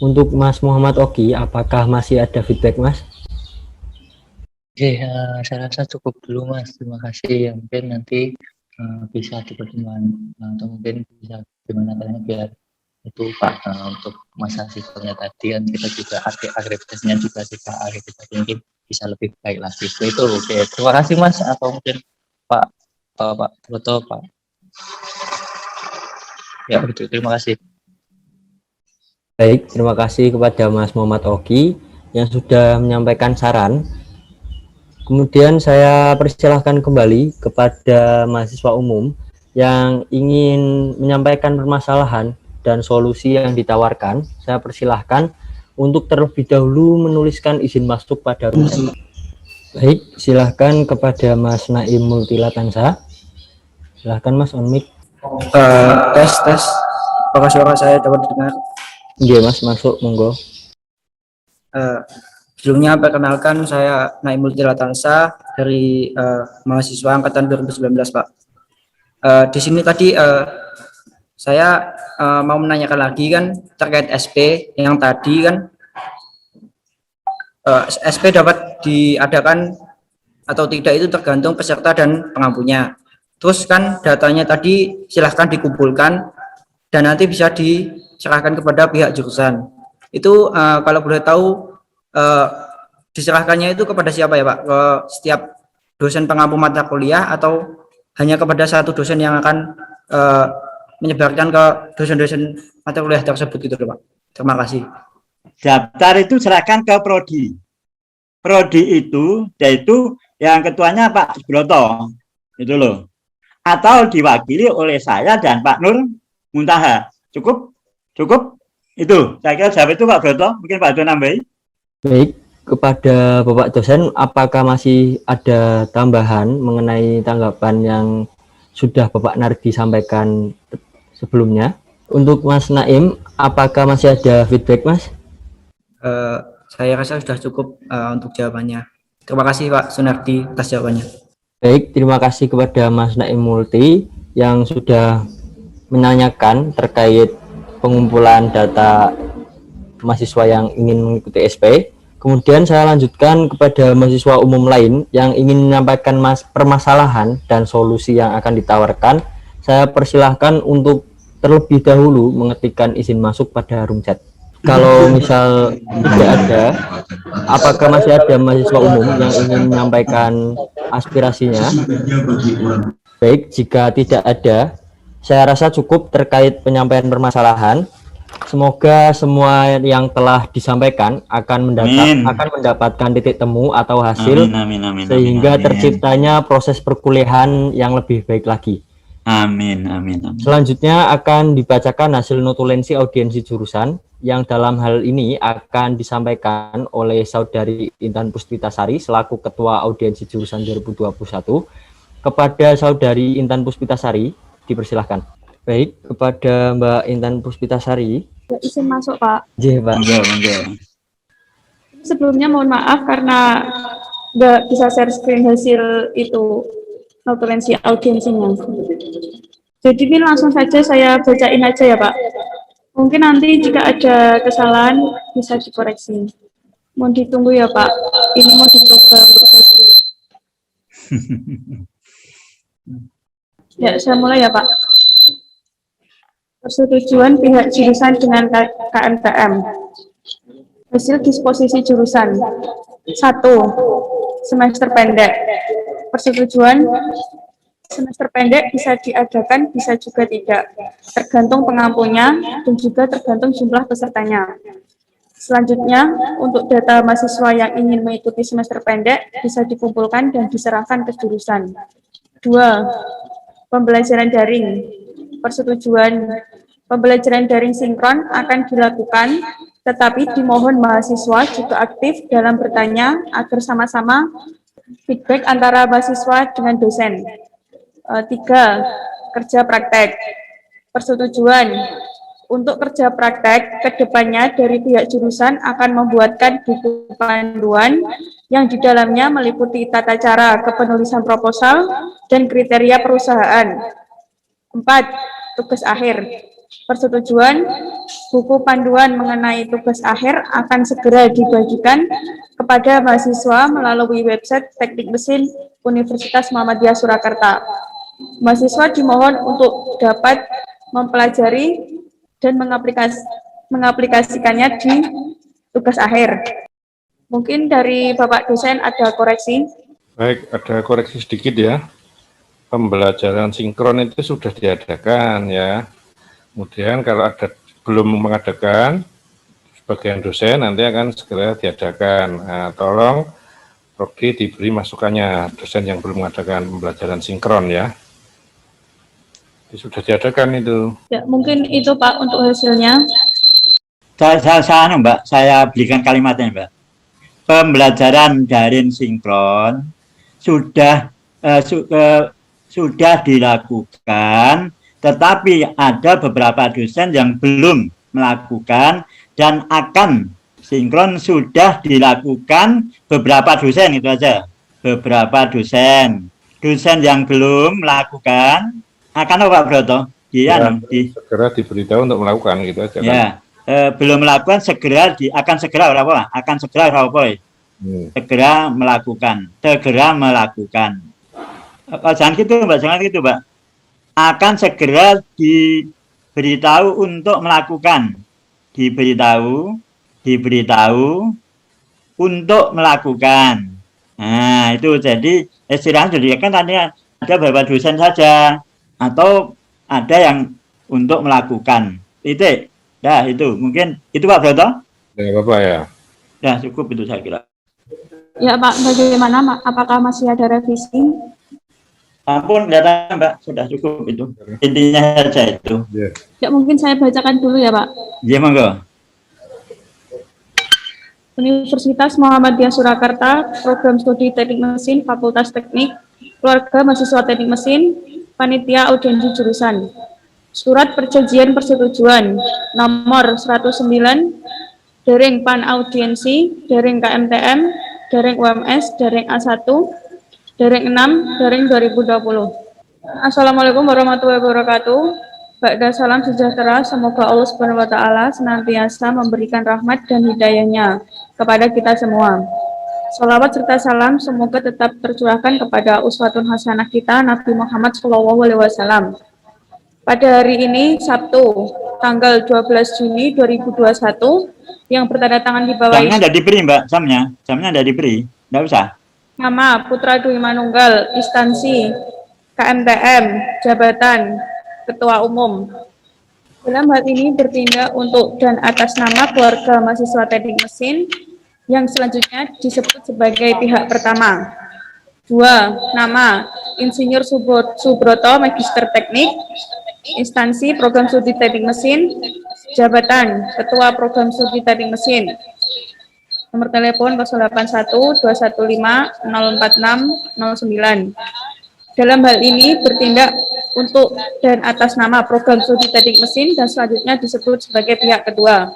Untuk Mas Muhammad Oki, apakah masih ada feedback Mas?
Oke, saya rasa cukup dulu Mas. Terima kasih. Mungkin nanti bisa dipertimbangkan atau mungkin bisa gimana caranya biar itu Pak untuk masa siswanya tadi kan kita juga akreditasinya juga kita akreditasi mungkin bisa lebih baik lagi. Itu oke. Terima kasih Mas, atau mungkin Pak Broto, Pak. Ya begitu. Terima kasih.
Baik, terima kasih kepada Mas Muhammad Oki yang sudah menyampaikan saran. Kemudian saya persilahkan kembali kepada mahasiswa umum yang ingin menyampaikan permasalahan dan solusi yang ditawarkan. Saya persilahkan untuk terlebih dahulu menuliskan izin masuk pada ruang. Baik, silahkan kepada Mas Naim Multilatansa. Silahkan Mas, on mic.
Tes. Apakah suara saya dapat didengar?
Iya Mas, masuk, monggo.
Sebelumnya perkenalkan, saya Naim Multilatansa dari mahasiswa angkatan 2019, Pak. Di sini tadi saya mau menanyakan lagi kan terkait SP yang tadi kan SP dapat diadakan atau tidak itu tergantung peserta dan pengampunya. Terus kan datanya tadi silahkan dikumpulkan dan nanti bisa diserahkan kepada pihak jurusan. Itu kalau boleh tahu diserahkannya itu kepada siapa ya Pak? Ke setiap dosen pengampu mata kuliah atau hanya kepada satu dosen yang akan menyebarkan ke dosen-dosen mata kuliah tersebut gitu Pak? Terima kasih.
Daftar itu serahkan ke prodi. Prodi itu yaitu yang ketuanya Pak Broto, itu loh. Atau diwakili oleh saya dan Pak Nur Muntaha. Cukup itu. Saya kira jawab itu Pak Broto. Mungkin Pak Broto nambahi.
Baik, kepada Bapak dosen, apakah masih ada tambahan mengenai tanggapan yang sudah Bapak Nardi sampaikan sebelumnya? Untuk Mas Naim, apakah masih ada feedback, Mas?
Saya rasa sudah cukup untuk jawabannya. Terima kasih Pak Sunardi atas jawabannya.
Baik, terima kasih kepada Mas Naim Multi yang sudah menanyakan terkait pengumpulan data mahasiswa yang ingin mengikuti SP. Kemudian saya lanjutkan kepada mahasiswa umum lain yang ingin menyampaikan permasalahan dan solusi yang akan ditawarkan. Saya persilahkan untuk terlebih dahulu mengetikkan izin masuk pada room chat. Kalau misal tidak ada, apakah masih ada mahasiswa umum yang ingin menyampaikan aspirasinya? Baik, jika tidak ada, saya rasa cukup terkait penyampaian permasalahan. Semoga semua yang telah disampaikan akan mendapatkan titik temu atau hasil, sehingga terciptanya proses perkuliahan yang lebih baik lagi.
Amin.
Selanjutnya akan dibacakan hasil notulensi audiensi jurusan yang dalam hal ini akan disampaikan oleh Saudari Intan Puspitasari selaku Ketua Audiensi Jurusan 2021 kepada Saudari Intan Puspitasari, dipersilahkan. Baik, kepada Mbak Intan Puspitasari.
Izin masuk Pak.
Iya Pak.
Sebelumnya mohon maaf karena nggak bisa share screen hasil itu notulensi audiensinya. Jadi ini langsung saja saya bacain aja ya Pak. Mungkin nanti jika ada kesalahan bisa dikoreksi. Mohon ditunggu ya Pak. Ini mau dicoba untuk saya dulu. Ya, saya mulai ya Pak. Persetujuan pihak jurusan dengan KMTM. Hasil disposisi jurusan. 1. Semester pendek. Persetujuan semester pendek bisa diadakan, bisa juga tidak, tergantung pengampunya dan juga tergantung jumlah pesertanya. Selanjutnya, untuk data mahasiswa yang ingin mengikuti semester pendek bisa dikumpulkan dan diserahkan ke jurusan. 2. Pembelajaran daring. Persetujuan pembelajaran daring sinkron akan dilakukan, tetapi dimohon mahasiswa juga aktif dalam bertanya agar sama-sama feedback antara mahasiswa dengan dosen. 3. Kerja praktek. Persetujuan untuk kerja praktek kedepannya dari pihak jurusan akan membuatkan buku panduan yang di dalamnya meliputi tata cara kepenulisan proposal dan kriteria perusahaan. 4. Tugas akhir. Persetujuan buku panduan mengenai tugas akhir akan segera dibagikan kepada mahasiswa melalui website Teknik Mesin Universitas Muhammadiyah Surakarta. Mahasiswa dimohon untuk dapat mempelajari dan mengaplikasikannya di tugas akhir. Mungkin dari Bapak dosen ada koreksi?
Baik, ada koreksi sedikit ya. Pembelajaran sinkron itu sudah diadakan ya. Kemudian kalau ada belum mengadakan, sebagian dosen nanti akan segera diadakan. Nah, tolong Prodi diberi masukannya, dosen yang belum mengadakan pembelajaran sinkron ya. Itu sudah diadakan itu.
Ya, mungkin itu Pak untuk hasilnya.
Mbak, saya berikan kalimatnya, Mbak. Pembelajaran daring sinkron sudah sudah dilakukan, tetapi ada beberapa dosen yang belum melakukan dan akan sinkron sudah dilakukan beberapa dosen, itu aja. Beberapa dosen yang belum melakukan akan apa Pak Broto?
Segera diberitahu untuk melakukan gitu aja.
Ya, belum melakukan segera akan segera apa? Akan segera apa? Segera melakukan. Jangan gitu Mbak, akan segera diberitahu untuk melakukan. Diberitahu untuk melakukan. Nah, itu jadi istilahnya jadi kan tadi ada beberapa dosen saja atau ada yang untuk melakukan. Itu mungkin itu Pak Broto.
Ya Bapak ya.
Ya cukup itu saya kira.
Ya Pak, bagaimana? Apakah masih ada revisi?
Ampun, kelihatan Mbak, sudah cukup itu. Intinya saja itu.
Ya mungkin saya bacakan dulu ya Pak.
Ya monggo.
Universitas Muhammadiyah Surakarta, Program Studi Teknik Mesin, Fakultas Teknik, Keluarga Mahasiswa Teknik Mesin, Panitia Audiensi Jurusan. Surat Perjanjian Persetujuan nomor 109 Daring Pan Audiensi, Daring KMTM, Daring UMS, Daring A1, Daring 6, Daring 2020. Assalamualaikum warahmatullahi wabarakatuh. Ba'da salam sejahtera, semoga Allah Subhanahu wa Ta'ala senantiasa memberikan rahmat dan hidayahnya kepada kita semua. Salawat serta salam semoga tetap tercurahkan kepada uswatun hasanah kita Nabi Muhammad SAW. Pada hari ini Sabtu tanggal 12 Juni 2021 yang bertanda tangan di bawah
Jamnya ada diberi Mbak, jamnya ada diberi, nggak usah.
Nama Putra Dwi Manunggal, instansi KMTM, jabatan Ketua Umum. Dalam hal ini bertindak untuk dan atas nama keluarga mahasiswa teknik mesin yang selanjutnya disebut sebagai pihak pertama. 2. Nama Insinyur Subroto, Magister Teknik, instansi Program Studi Teknik Mesin, jabatan Ketua Program Studi Teknik Mesin. Nomor telepon 081 215 046 09. Dalam hal ini bertindak untuk dan atas nama Program Studi Teknik Mesin dan selanjutnya disebut sebagai pihak kedua.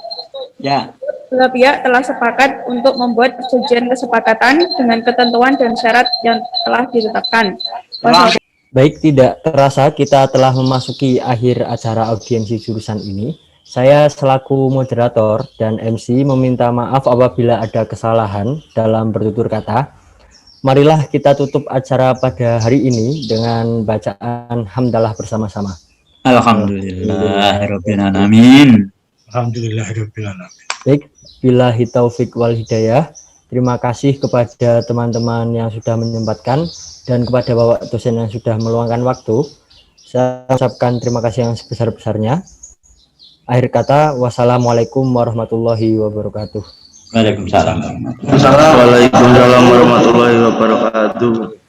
Ya.
Dua pihak telah sepakat untuk membuat persetujuan kesepakatan dengan ketentuan dan syarat yang telah ditetapkan.
Baik, tidak terasa kita telah memasuki akhir acara audiensi jurusan ini. Saya selaku moderator dan MC meminta maaf apabila ada kesalahan dalam bertutur kata. Marilah kita tutup acara pada hari ini dengan bacaan hamdalah bersama-sama.
Alhamdulillahirabbil alamin.
Alhamdulillahirabbil alamin.
Baik, billahi taufik wal hidayah. Terima kasih kepada teman-teman yang sudah menyempatkan dan kepada Bapak dosen yang sudah meluangkan waktu. Saya ucapkan terima kasih yang sebesar-besarnya. Akhir kata, wassalamualaikum warahmatullahi wabarakatuh.
Waalaikumsalam.
Waalaikumsalam warahmatullahi wabarakatuh.